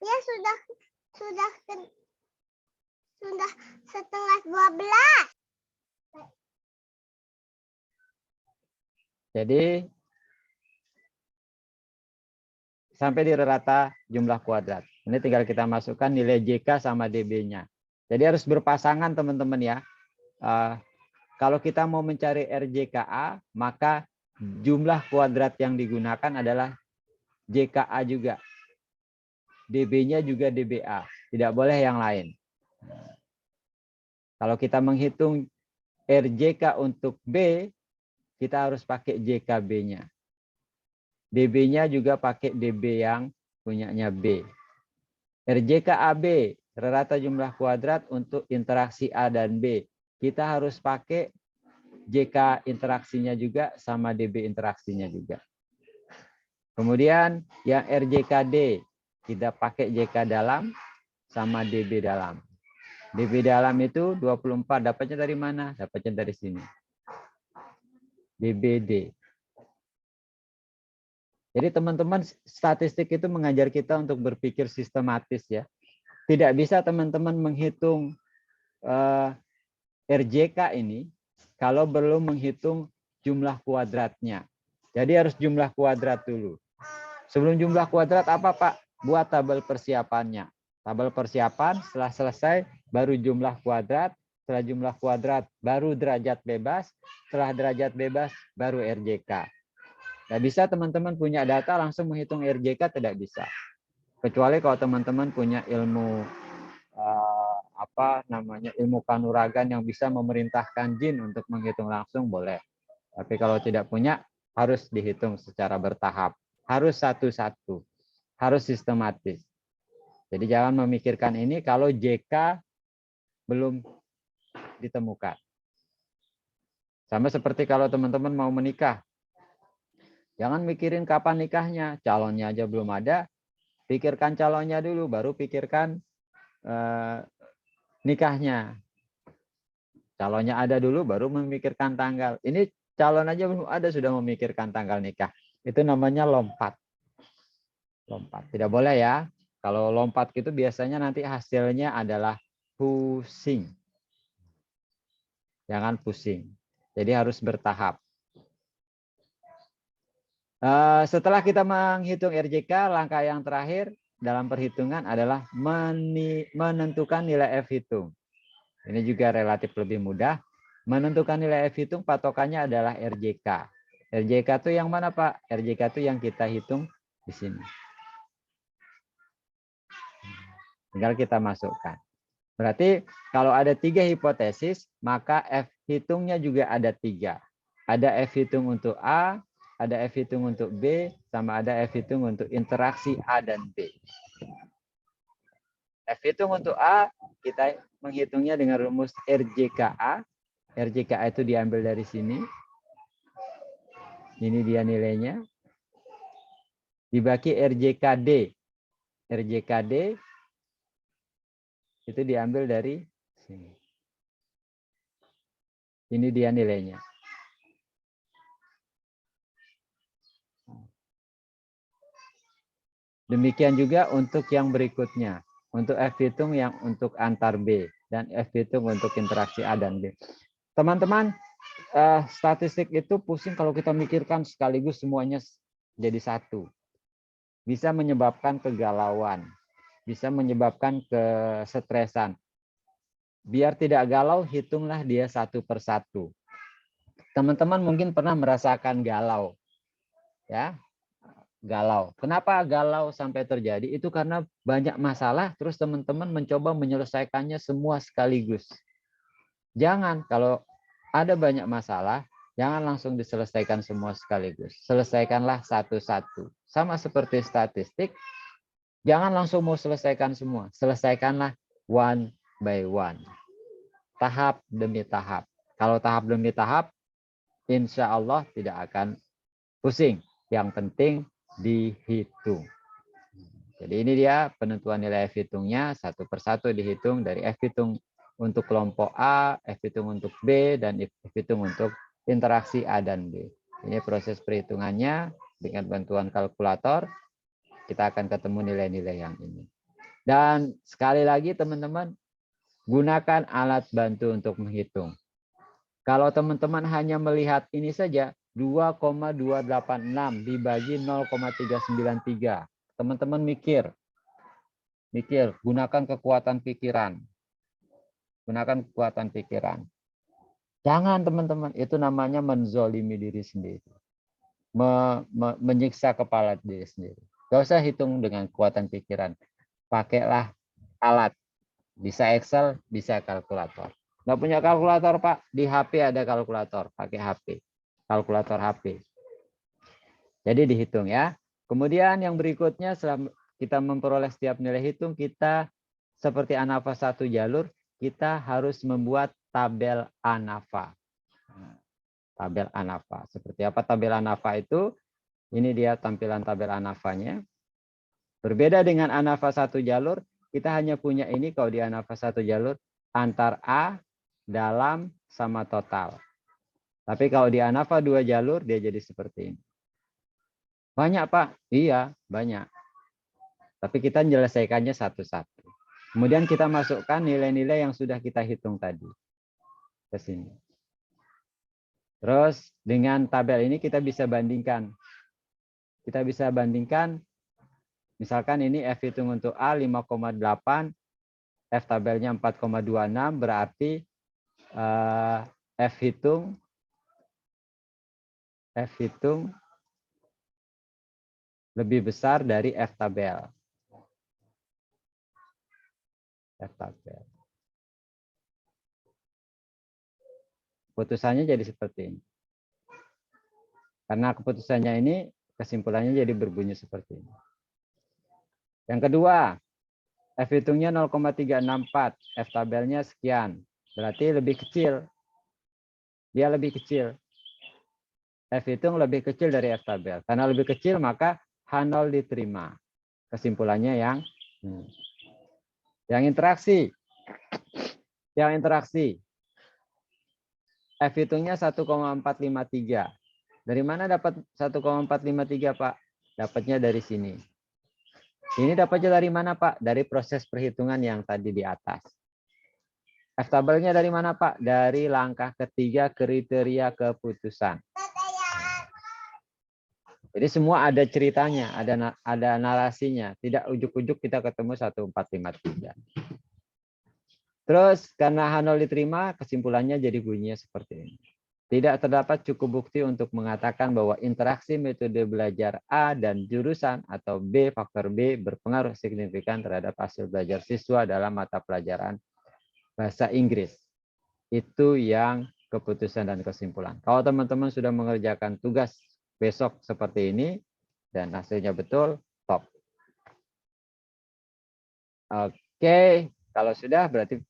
Speaker 5: Ya sudah setengah 12.
Speaker 1: Jadi sampai di rata jumlah kuadrat. Ini tinggal kita masukkan nilai JK sama DB-nya. Jadi harus berpasangan teman-teman ya. Kalau kita mau mencari RJKA, maka jumlah kuadrat yang digunakan adalah JKA juga. DB-nya juga DBA. Tidak boleh yang lain. Kalau kita menghitung RJK untuk B, kita harus pakai JKB-nya. DB-nya juga pakai DB yang punyanya B. RJKAB, rata jumlah kuadrat untuk interaksi A dan B. Kita harus pakai JK interaksinya juga sama DB interaksinya juga. Kemudian yang RJKD, kita pakai JK dalam sama DB dalam. DB dalam itu 24, dapatnya dari mana? Dapatnya dari sini. DBD. Jadi teman-teman, statistik itu mengajar kita untuk berpikir sistematis ya. Tidak bisa teman-teman menghitung RJK ini kalau belum menghitung jumlah kuadratnya. Jadi harus jumlah kuadrat dulu. Sebelum jumlah kuadrat apa Pak? Buat tabel persiapannya. Tabel persiapan setelah selesai baru jumlah kuadrat. Setelah jumlah kuadrat baru derajat bebas. Setelah derajat bebas baru RJK. Tidak bisa teman-teman punya data langsung menghitung RJK, tidak bisa. Kecuali kalau teman-teman punya ilmu ilmu kanuragan yang bisa memerintahkan jin untuk menghitung langsung boleh. Tapi kalau tidak punya harus dihitung secara bertahap, harus satu-satu, harus sistematis. Jadi jangan memikirkan ini kalau JK belum ditemukan. Sama seperti kalau teman-teman mau menikah, jangan mikirin kapan nikahnya, calonnya aja belum ada, pikirkan calonnya dulu, baru pikirkan nikahnya. Calonnya ada dulu baru memikirkan tanggal. Ini calon aja belum ada sudah memikirkan tanggal nikah. Itu namanya lompat. Lompat. Tidak boleh ya. Kalau lompat gitu biasanya nanti hasilnya adalah pusing. Jangan pusing. Jadi harus bertahap. Setelah kita menghitung RJK, langkah yang terakhir dalam perhitungan adalah menentukan nilai F hitung. Ini juga relatif lebih mudah. Menentukan nilai F hitung patokannya adalah RJK. RJK itu yang mana, Pak? RJK itu yang kita hitung di sini. Tinggal kita masukkan. Berarti kalau ada 3 hipotesis, maka F hitungnya juga ada 3. Ada F hitung untuk A, ada F hitung untuk B, sama ada F hitung untuk interaksi A dan B. F hitung untuk A, kita menghitungnya dengan rumus RJKA. RJKA itu diambil dari sini. Ini dia nilainya. Dibagi RJKD. RJKD itu diambil dari sini. Ini dia nilainya. Demikian juga untuk yang berikutnya. Untuk F hitung yang untuk antar B. Dan F hitung untuk interaksi A dan B. Teman-teman, statistik itu pusing kalau kita mikirkan sekaligus semuanya jadi satu. Bisa menyebabkan kegalauan. Bisa menyebabkan kesetresan. Biar tidak galau, hitunglah dia satu persatu. Teman-teman mungkin pernah merasakan galau. Ya, galau. Kenapa galau sampai terjadi? Itu karena banyak masalah, terus teman-teman mencoba menyelesaikannya semua sekaligus. Jangan, kalau ada banyak masalah, jangan langsung diselesaikan semua sekaligus. Selesaikanlah satu-satu. Sama seperti statistik, jangan langsung mau selesaikan semua. Selesaikanlah one by one. Tahap demi tahap. Kalau tahap demi tahap, insya Allah tidak akan pusing. Yang penting dihitung. Jadi ini dia penentuan nilai F hitungnya, satu persatu dihitung dari F hitung untuk kelompok A, F hitung untuk B, dan F hitung untuk interaksi A dan B. Ini proses perhitungannya dengan bantuan kalkulator. Kita akan ketemu nilai-nilai yang ini. Dan sekali lagi teman-teman, gunakan alat bantu untuk menghitung. Kalau teman-teman hanya melihat ini saja, 2,286 dibagi 0,393. Teman-teman mikir, gunakan kekuatan pikiran. Gunakan kekuatan pikiran. Jangan teman-teman, itu namanya menzolimi diri sendiri. Menyiksa kepala diri sendiri. Gak usah hitung dengan kekuatan pikiran. Pakailah alat. Bisa Excel, bisa kalkulator. Nggak punya kalkulator, Pak? Di HP ada kalkulator. Pakai HP. Kalkulator HP. Jadi dihitung ya. Kemudian yang berikutnya, setelah kita memperoleh setiap nilai hitung, kita seperti ANAFA 1 jalur, kita harus membuat tabel ANAFA. Tabel ANAFA. Seperti apa tabel ANAFA itu? Ini dia tampilan tabel ANAFA-nya. Berbeda dengan ANAFA 1 jalur, kita hanya punya ini kalau di ANAFA 1 jalur, antar A, dalam, sama total. Tapi kalau di ANAFA 2 jalur, dia jadi seperti ini. Banyak, Pak? Iya, banyak. Tapi kita menyelesaikannya satu-satu. Kemudian kita masukkan nilai-nilai yang sudah kita hitung tadi ke sini. Terus dengan tabel ini kita bisa bandingkan. Kita bisa bandingkan, misalkan ini F hitung untuk A 5,8, F tabelnya 4,26, berarti F hitung lebih besar dari F tabel. F tabel. Keputusannya jadi seperti ini. Karena keputusannya ini, kesimpulannya jadi berbunyi seperti ini. Yang kedua, F hitungnya 0,364, F tabelnya sekian. Berarti lebih kecil. Dia lebih kecil. F hitung lebih kecil dari F tabel. Karena lebih kecil, maka H0 diterima. Kesimpulannya yang interaksi. Yang interaksi. F hitungnya 1,453. Dari mana dapat 1,453, Pak? Dapatnya dari sini. Ini dapatnya dari mana, Pak? Dari proses perhitungan yang tadi di atas. F tabelnya dari mana, Pak? Dari langkah ketiga kriteria keputusan. Jadi semua ada ceritanya, ada narasinya. Tidak ujuk-ujuk kita ketemu 1,453. Terus karena H0 diterima, kesimpulannya jadi bunyinya seperti ini. Tidak terdapat cukup bukti untuk mengatakan bahwa interaksi metode belajar A dan jurusan atau B faktor B berpengaruh signifikan terhadap hasil belajar siswa dalam mata pelajaran bahasa Inggris. Itu yang keputusan dan kesimpulan. Kalau teman-teman sudah mengerjakan tugas besok seperti ini dan hasilnya betul, top. Oke, kalau sudah berarti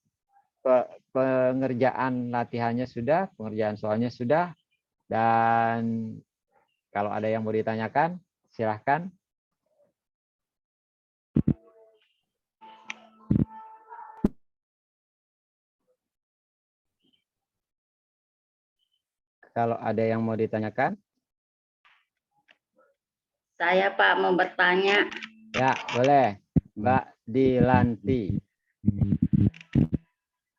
Speaker 1: pengerjaan latihannya sudah, pengerjaan soalnya sudah, dan kalau ada yang mau ditanyakan, silahkan. Kalau ada yang mau ditanyakan,
Speaker 6: Saya Pak mau bertanya.
Speaker 1: ya boleh, Mbak Dilanti.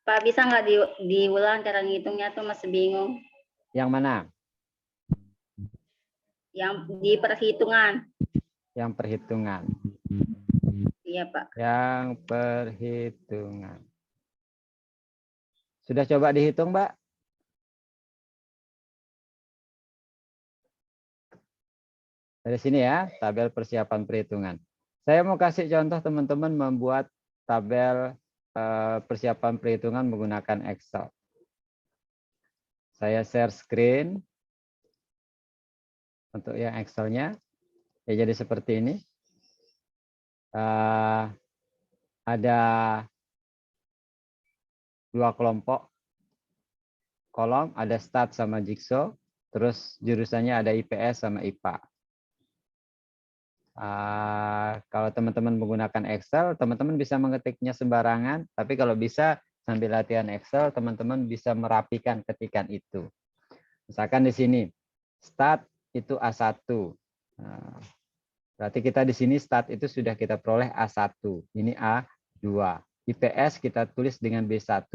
Speaker 6: Pak bisa nggak diulang cara ngitungnya tuh masih bingung.
Speaker 1: Yang mana?
Speaker 6: Yang di perhitungan.
Speaker 1: Yang perhitungan.
Speaker 6: Iya Pak.
Speaker 1: Yang perhitungan. Sudah coba dihitung, Mbak? Dari sini ya, tabel persiapan perhitungan. Saya mau kasih contoh teman-teman membuat tabel persiapan perhitungan menggunakan Excel. Saya share screen untuk yang Excel-nya. Ya, jadi seperti ini. Ada 2 kelompok kolom, ada stat sama jigsaw, terus jurusannya ada IPS sama IPA. Kalau teman-teman menggunakan Excel, teman-teman bisa mengetiknya sembarangan, tapi kalau bisa sambil latihan Excel, teman-teman bisa merapikan ketikan itu. Misalkan di sini, stat itu A1. Nah, berarti kita di sini stat itu sudah kita peroleh A1. Ini A2. IPS kita tulis dengan B1.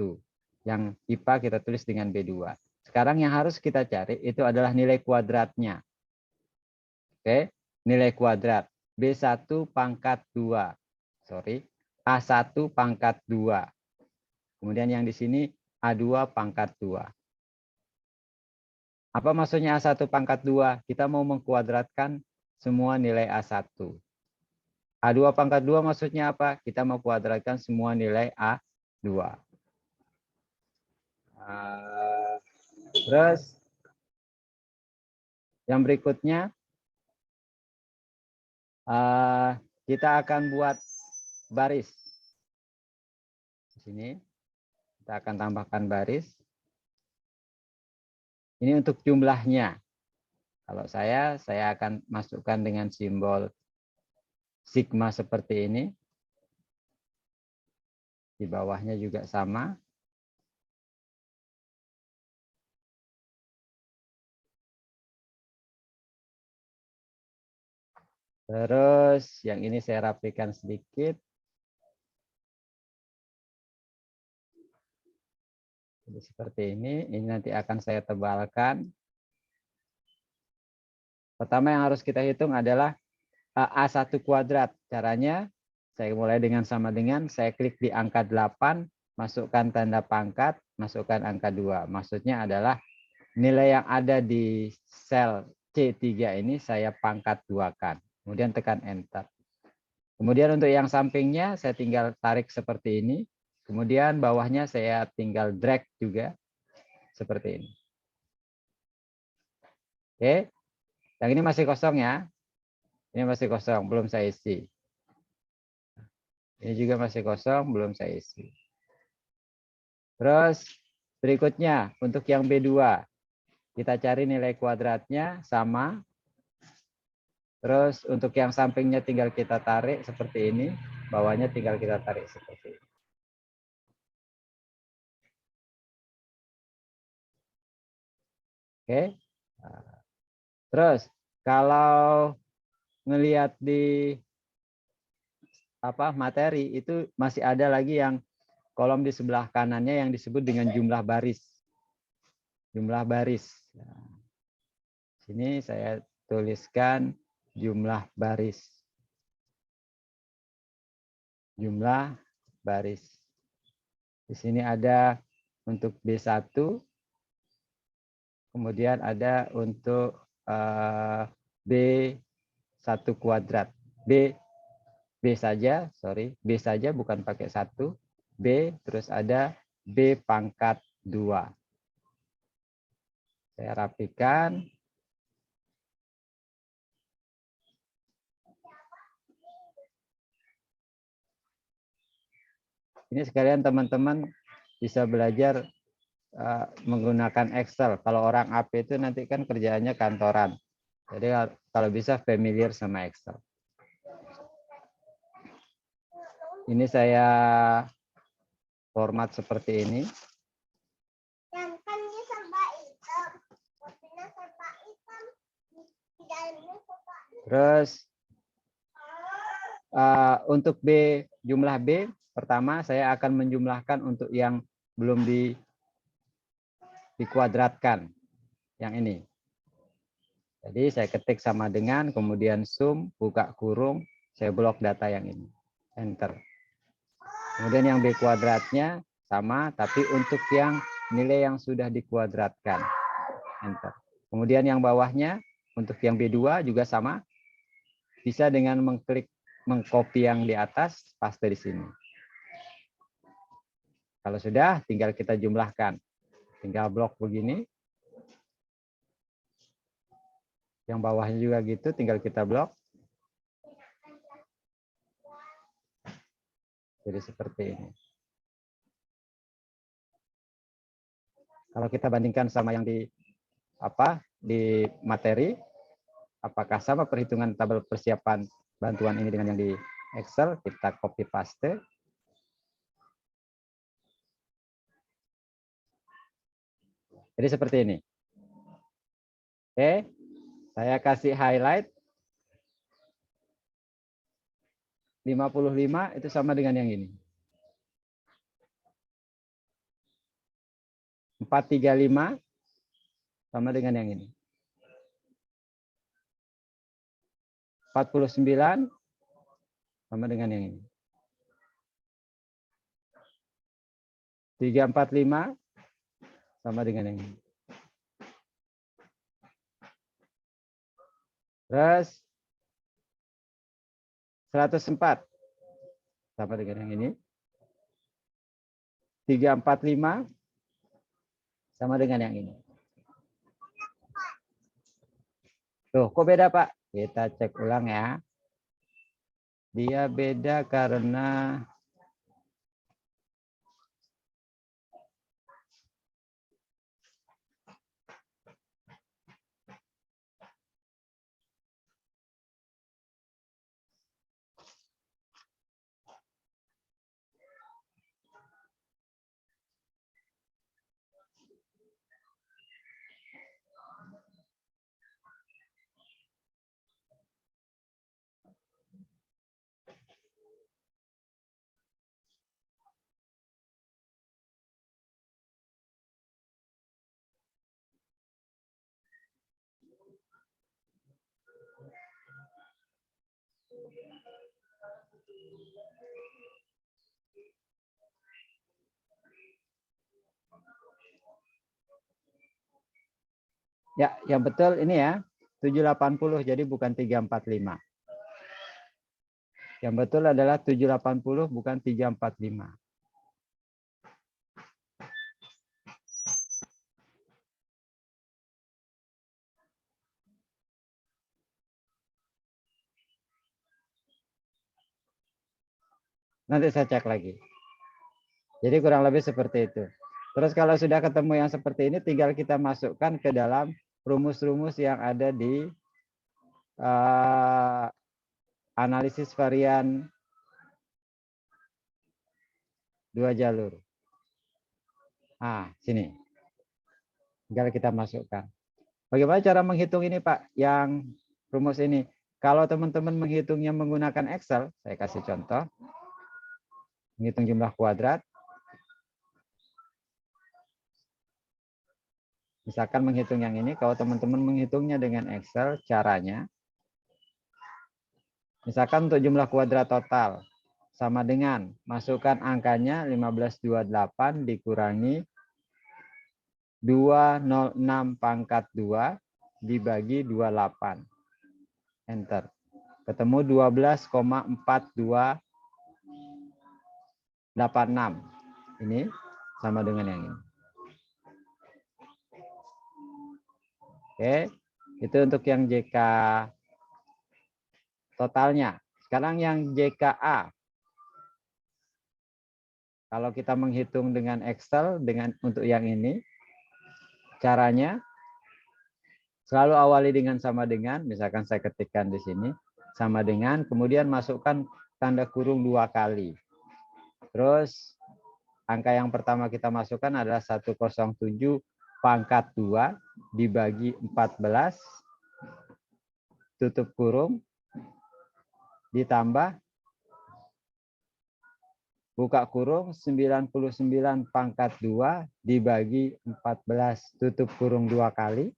Speaker 1: Yang IPA kita tulis dengan B2. Sekarang yang harus kita cari itu adalah nilai kuadratnya. Oke, nilai kuadrat. B1 pangkat 2. Sorry, A1 pangkat 2. Kemudian yang di sini A2 pangkat 2. Apa maksudnya A1 pangkat 2? Kita mau mengkuadratkan semua nilai A1. A2 pangkat 2 maksudnya apa? Kita mau kuadratkan semua nilai A2. Terus yang berikutnya, kita akan buat baris. Di sini kita akan tambahkan baris. Ini untuk jumlahnya. Kalau saya akan masukkan dengan simbol sigma seperti ini. Di bawahnya juga sama. Terus yang ini saya rapikan sedikit. Jadi seperti ini nanti akan saya tebalkan. Pertama yang harus kita hitung adalah A1 kuadrat. Caranya saya mulai dengan sama dengan, saya klik di angka 8, masukkan tanda pangkat, masukkan angka 2. Maksudnya adalah nilai yang ada di sel C3 ini saya pangkat 2-kan. Kemudian tekan enter. Kemudian untuk yang sampingnya saya tinggal tarik seperti ini. Kemudian bawahnya saya tinggal drag juga seperti ini. Oke. Yang ini masih kosong ya. Ini masih kosong, belum saya isi. Ini juga masih kosong, belum saya isi. Terus berikutnya untuk yang B2. Kita cari nilai kuadratnya sama. Terus untuk yang sampingnya tinggal kita tarik seperti ini, bawahnya tinggal kita tarik seperti ini. Oke. Terus kalau ngelihat di materi itu masih ada lagi yang kolom di sebelah kanannya yang disebut dengan jumlah baris. Jumlah baris. Nah, sini saya tuliskan jumlah baris. Jumlah baris. Di sini ada untuk B1, kemudian ada untuk B1 kuadrat. B saja, sorry, B saja bukan pakai 1. B, terus ada B pangkat 2. Saya rapikan. Ini sekalian teman-teman bisa belajar menggunakan Excel. Kalau orang AP itu nanti kan kerjaannya kantoran. Jadi kalau bisa familiar sama Excel. Ini saya format seperti ini.
Speaker 5: Yang kan dia serba hitam. Kopinya serba hitam. Di dalamnya serba hitam.
Speaker 1: Terus untuk B, jumlah B, pertama saya akan menjumlahkan untuk yang belum dikuadratkan. Yang ini. Jadi saya ketik sama dengan, kemudian sum, buka kurung, saya blok data yang ini. Enter. Kemudian yang B kuadratnya sama, tapi untuk yang nilai yang sudah dikuadratkan. Enter. Kemudian yang bawahnya, untuk yang B2 juga sama. Bisa dengan mengklik, mengcopy yang di atas, paste di sini. Kalau sudah, tinggal kita jumlahkan. Tinggal blok begini. Yang bawahnya juga gitu, tinggal kita blok. Jadi seperti ini. Kalau kita bandingkan sama yang di materi, apakah sama perhitungan tabel persiapan bantuan ini dengan yang di Excel? Kita copy paste. Jadi seperti ini. Oke, saya kasih highlight. 55 itu sama dengan yang ini. 435 sama dengan yang ini. 49 sama dengan yang ini. 345 sama dengan yang ini. Terus 104 sama dengan yang ini. 345 sama dengan yang ini. Tuh, kok beda, Pak? Kita cek ulang ya. Dia beda karena ya, yang betul ini ya, 780 jadi bukan 345. Yang betul adalah 780 bukan 345. Nanti saya cek lagi. Jadi kurang lebih seperti itu. Terus kalau sudah ketemu yang seperti ini, tinggal kita masukkan ke dalam rumus-rumus yang ada di analisis varian 2 jalur. Nah, sini. Tinggal kita masukkan. Bagaimana cara menghitung ini, Pak? Yang rumus ini. Kalau teman-teman menghitungnya menggunakan Excel, saya kasih contoh. Menghitung jumlah kuadrat. Misalkan menghitung yang ini, kalau teman-teman menghitungnya dengan Excel, caranya, misalkan untuk jumlah kuadrat total, sama dengan masukkan angkanya 1528 dikurangi 206 pangkat 2 dibagi 28. Enter. Ketemu 12,4286. Ini sama dengan yang ini. Oke, itu untuk yang JK totalnya. Sekarang yang JKA. Kalau kita menghitung dengan Excel untuk yang ini, caranya selalu awali dengan sama dengan, misalkan saya ketikkan di sini, sama dengan, kemudian masukkan tanda kurung 2 kali. Terus angka yang pertama kita masukkan adalah 107 pangkat 2 dibagi 14, tutup kurung, ditambah, buka kurung, 99 pangkat 2 dibagi 14, tutup kurung 2 kali.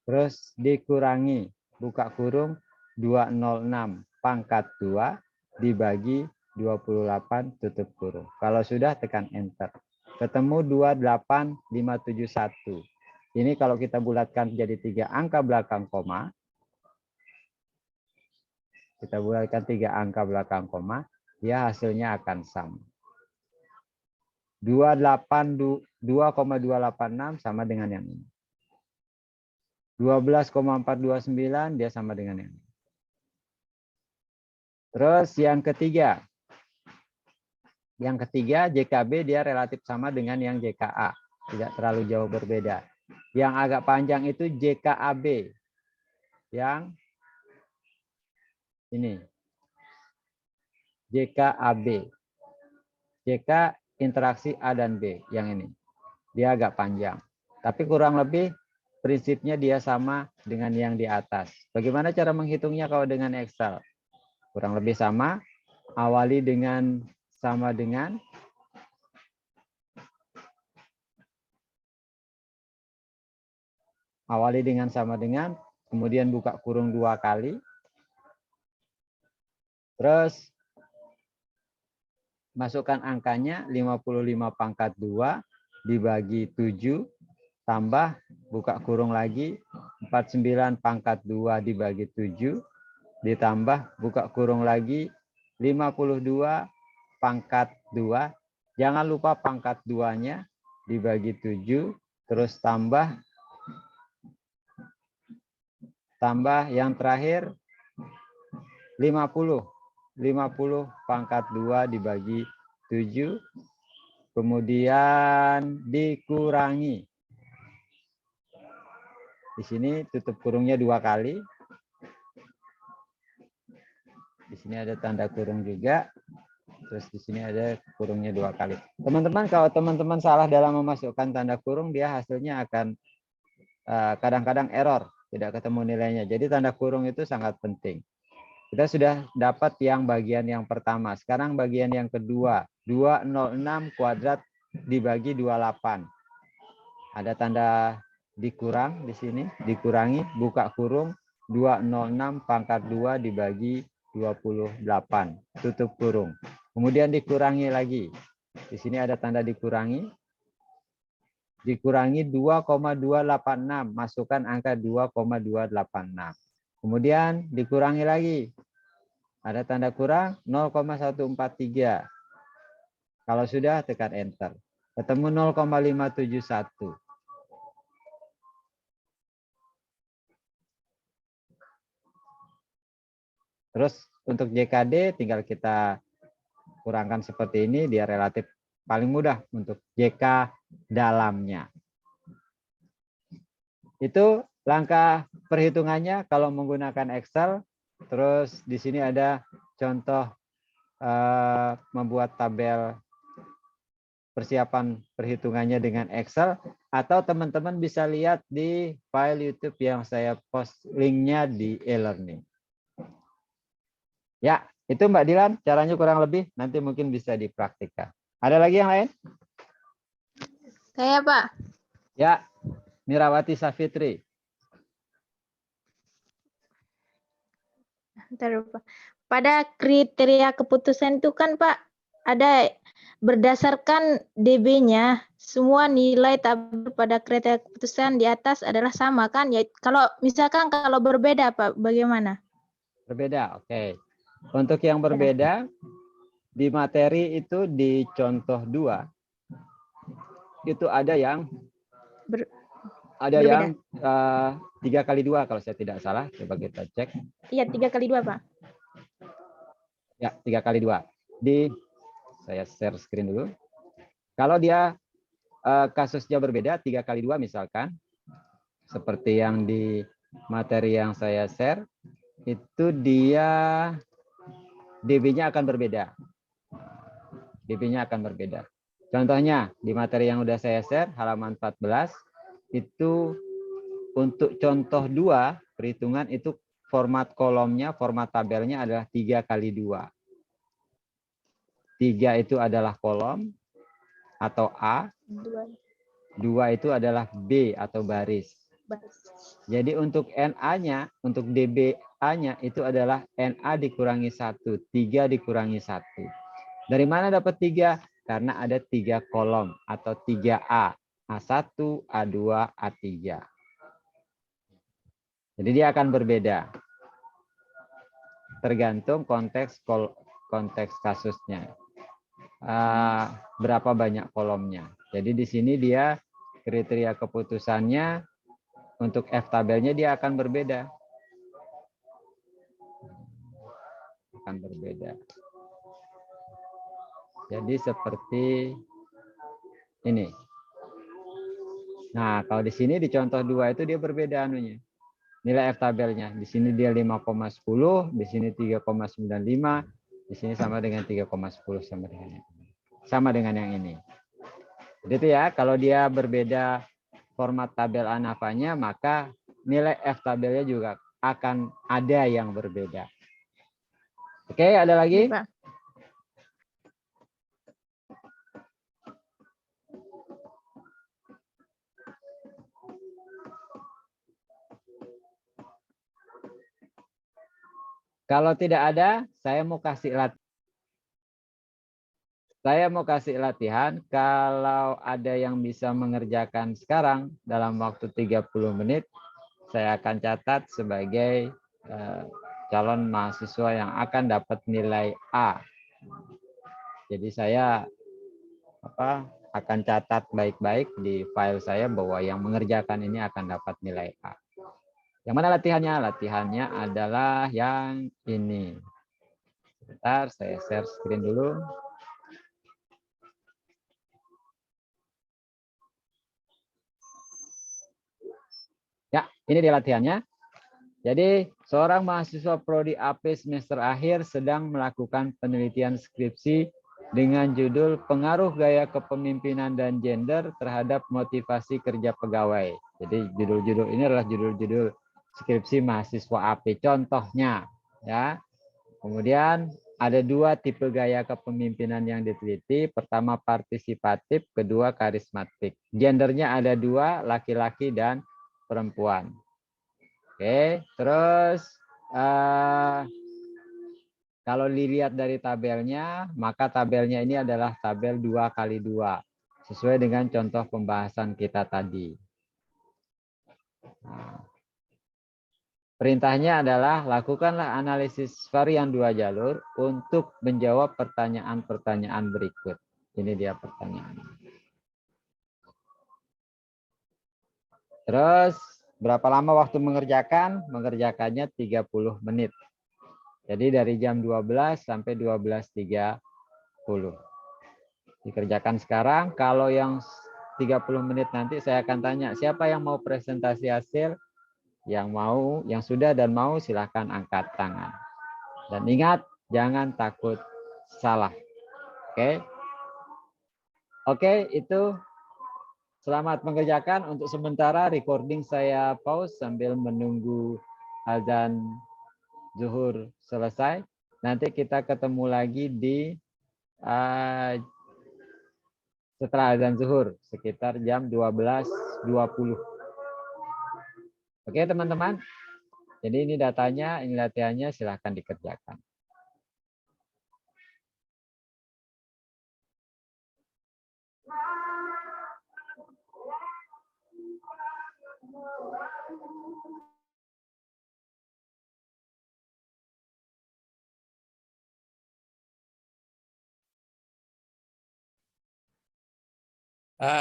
Speaker 1: Terus dikurangi, buka kurung, 206 pangkat 2 dibagi 28, tutup kurung. Kalau sudah, tekan enter. Ketemu 28571. Ini kalau kita bulatkan jadi 3 angka belakang koma. Kita bulatkan 3 angka belakang koma, ya hasilnya akan sama. 2,286 sama dengan yang ini. 12,429 dia sama dengan yang ini. Terus yang ketiga. Yang ketiga JKB dia relatif sama dengan yang JKA. Tidak terlalu jauh berbeda. Yang agak panjang itu JKAB. Yang ini. JKAB. JK interaksi A dan B. Yang ini. Dia agak panjang. Tapi kurang lebih prinsipnya dia sama dengan yang di atas. Bagaimana cara menghitungnya kalau dengan Excel? Kurang lebih sama. Awali dengan sama dengan. Awali dengan sama dengan. Kemudian buka kurung 2 kali. Terus masukkan angkanya 55 pangkat 2 dibagi 7. Tambah, buka kurung lagi, 49 pangkat 2 dibagi 7, ditambah, buka kurung lagi, 52 pangkat 2, jangan lupa pangkat 2-nya dibagi 7, terus tambah yang terakhir, 50 pangkat 2 dibagi 7, kemudian dikurangi. Di sini tutup kurungnya 2 kali. Di sini ada tanda kurung juga. Terus di sini ada kurungnya 2 kali. Teman-teman, kalau teman-teman salah dalam memasukkan tanda kurung, dia hasilnya akan kadang-kadang error, tidak ketemu nilainya. Jadi tanda kurung itu sangat penting. Kita sudah dapat yang bagian yang pertama. Sekarang bagian yang kedua. 206 kuadrat dibagi 28. Ada tanda dikurang di sini, dikurangi, buka kurung, 206 pangkat 2 dibagi 28, tutup kurung. Kemudian dikurangi lagi. Di sini ada tanda dikurangi. Dikurangi 2,286, masukkan angka 2,286. Kemudian dikurangi lagi. Ada tanda kurang 0,143. Kalau sudah, tekan enter. Ketemu 0,571. Terus untuk JKD tinggal kita kurangkan seperti ini, dia relatif paling mudah untuk JK dalamnya. Itu langkah perhitungannya kalau menggunakan Excel. Terus di sini ada contoh membuat tabel persiapan perhitungannya dengan Excel, atau teman-teman bisa lihat di file YouTube yang saya post linknya di e-learning. Ya, itu Mbak Dilan, caranya kurang lebih, nanti mungkin bisa dipraktikkan. Ada lagi yang lain?
Speaker 7: Saya, Pak.
Speaker 1: Ya, Mirawati Safitri.
Speaker 7: Bentar, Pak. Pada kriteria keputusan itu kan Pak, ada berdasarkan DB-nya, semua nilai tabel pada kriteria keputusan di atas adalah sama kan? Ya, kalau misalkan kalau berbeda Pak, bagaimana?
Speaker 1: Berbeda, oke. Untuk yang berbeda, di materi itu di contoh 2, itu ada yang
Speaker 7: berbeda.
Speaker 1: yang 3x2 kalau saya tidak salah. Coba kita cek.
Speaker 7: Iya, 3x2 Pak.
Speaker 1: Ya, 3x2. Saya share screen dulu. Kalau dia kasusnya berbeda, 3x2 misalkan, seperti yang di materi yang saya share, itu dia DB-nya akan berbeda. DB-nya akan berbeda. Contohnya, di materi yang udah saya share, halaman 14, itu untuk contoh 2, perhitungan itu format kolomnya, format tabelnya adalah 3x2. 3 itu adalah kolom atau A, 2 itu adalah B atau baris. Jadi untuk NA-nya, untuk DBA-nya itu adalah NA dikurangi 1, 3 dikurangi 1. Dari mana dapat 3? Karena ada 3 kolom atau 3A, A1, A2, A3. Jadi dia akan berbeda. Tergantung konteks kasusnya. Berapa banyak kolomnya. Jadi di sini dia kriteria keputusannya untuk F tabelnya dia akan berbeda. Akan berbeda. Jadi seperti ini. Nah, kalau di sini di contoh 2 itu dia berbeda anunya. Nilai F tabelnya. Di sini dia 5,10, di sini 3,95, di sini sama dengan 3,10 sama dengan yang ini. Jadi itu ya, kalau dia berbeda format tabel ANAVA-nya, maka nilai F tabelnya juga akan ada yang berbeda. Oke, ada lagi?
Speaker 7: Pak.
Speaker 1: Kalau tidak ada, saya mau kasih latihan. Kalau ada yang bisa mengerjakan sekarang dalam waktu 30 menit, saya akan catat sebagai calon mahasiswa yang akan dapat nilai A. Jadi saya akan catat baik-baik di file saya bahwa yang mengerjakan ini akan dapat nilai A. Yang mana latihannya? Latihannya adalah yang ini. Sebentar, saya share screen dulu. Ya, ini dia latihannya. Jadi, seorang mahasiswa prodi AP semester akhir sedang melakukan penelitian skripsi dengan judul Pengaruh Gaya Kepemimpinan dan Gender terhadap Motivasi Kerja Pegawai. Jadi, judul-judul ini adalah judul-judul skripsi mahasiswa AP contohnya, ya. Kemudian ada 2 tipe gaya kepemimpinan yang diteliti. Pertama partisipatif, kedua karismatik. Gendernya ada 2, laki-laki dan perempuan. Oke, terus kalau dilihat dari tabelnya, maka tabelnya ini adalah tabel 2x2 sesuai dengan contoh pembahasan kita tadi. Nah, perintahnya adalah lakukanlah analisis varian 2 jalur untuk menjawab pertanyaan-pertanyaan berikut. Ini dia pertanyaannya. Terus berapa lama waktu mengerjakan? Mengerjakannya 30 menit. Jadi dari jam 12 sampai 12.30. Dikerjakan sekarang. Kalau yang 30 menit nanti saya akan tanya, siapa yang mau presentasi hasil? Yang mau, yang sudah dan mau silahkan angkat tangan. Dan ingat, jangan takut salah. Oke? Oke, itu selamat mengerjakan. Untuk sementara recording saya pause sambil menunggu azan zuhur selesai. Nanti kita ketemu lagi di setelah azan zuhur sekitar jam 12.20. Oke, teman-teman. Jadi ini datanya, ini latihannya, silahkan dikerjakan.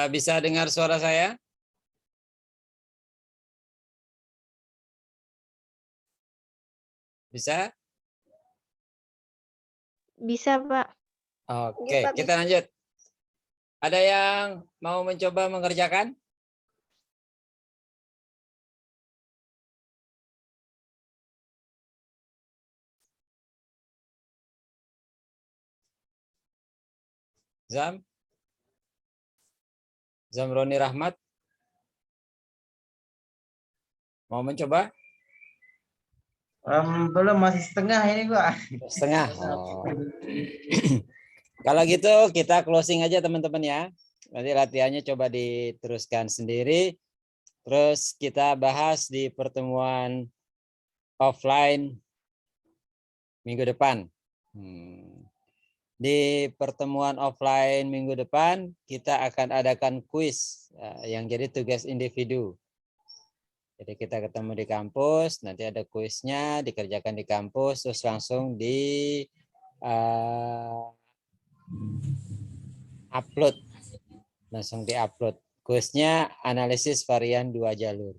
Speaker 1: Bisa dengar suara saya? Bisa?
Speaker 7: Bisa, Pak.
Speaker 1: Oke, kita lanjut. Ada yang mau mencoba mengerjakan? Zamroni Rahmat? Mau mencoba?
Speaker 4: Belum, masih setengah ini Pak.
Speaker 1: Setengah. Oh. Kalau gitu kita closing aja teman-teman ya. Nanti latihannya coba diteruskan sendiri. Terus kita bahas di pertemuan offline minggu depan. Di pertemuan offline minggu depan kita akan adakan kuis yang jadi tugas individu. Jadi kita ketemu di kampus, nanti ada kuisnya, dikerjakan di kampus, terus langsung di upload, langsung di-upload. Kuisnya analisis varian 2 jalur.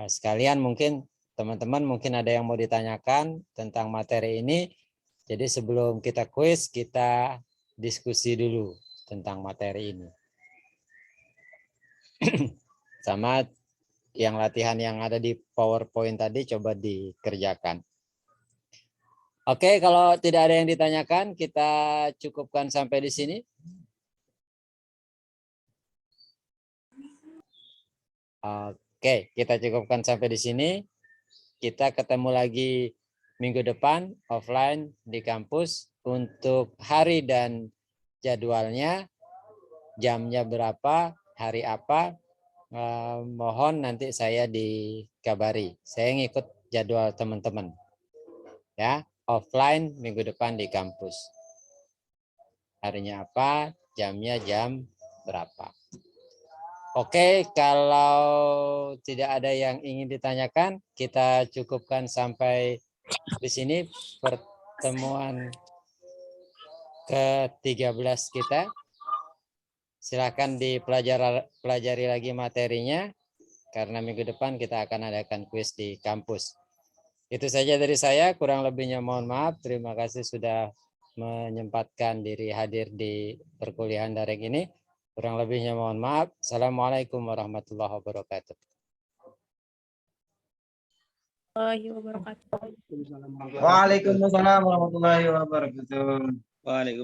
Speaker 1: Sekalian mungkin teman-teman mungkin ada yang mau ditanyakan tentang materi ini. Jadi sebelum kita kuis, kita diskusi dulu tentang materi ini. Sama yang latihan yang ada di PowerPoint tadi coba dikerjakan. Oke, kalau tidak ada yang ditanyakan, kita cukupkan sampai di sini. Oke, kita cukupkan sampai di sini. Kita ketemu lagi minggu depan offline di kampus. Untuk hari dan jadwalnya, jamnya berapa, hari apa, mohon nanti saya dikabari. Saya ngikut jadwal teman-teman. Ya, offline minggu depan di kampus. Harinya apa, jamnya jam berapa. Oke, kalau tidak ada yang ingin ditanyakan, kita cukupkan sampai di sini pertemuan ke-13 kita. Silakan dipelajari lagi materinya, karena minggu depan kita akan adakan kuis di kampus. Itu saja dari saya, kurang lebihnya mohon maaf. Terima kasih sudah menyempatkan diri hadir di perkuliahan daring ini. Kurang lebihnya mohon maaf. Assalamualaikum warahmatullahi wabarakatuh.
Speaker 2: Waalaikumsalam.
Speaker 4: Waalaikumsalam warahmatullahi wabarakatuh.
Speaker 8: Waalaikumsalam.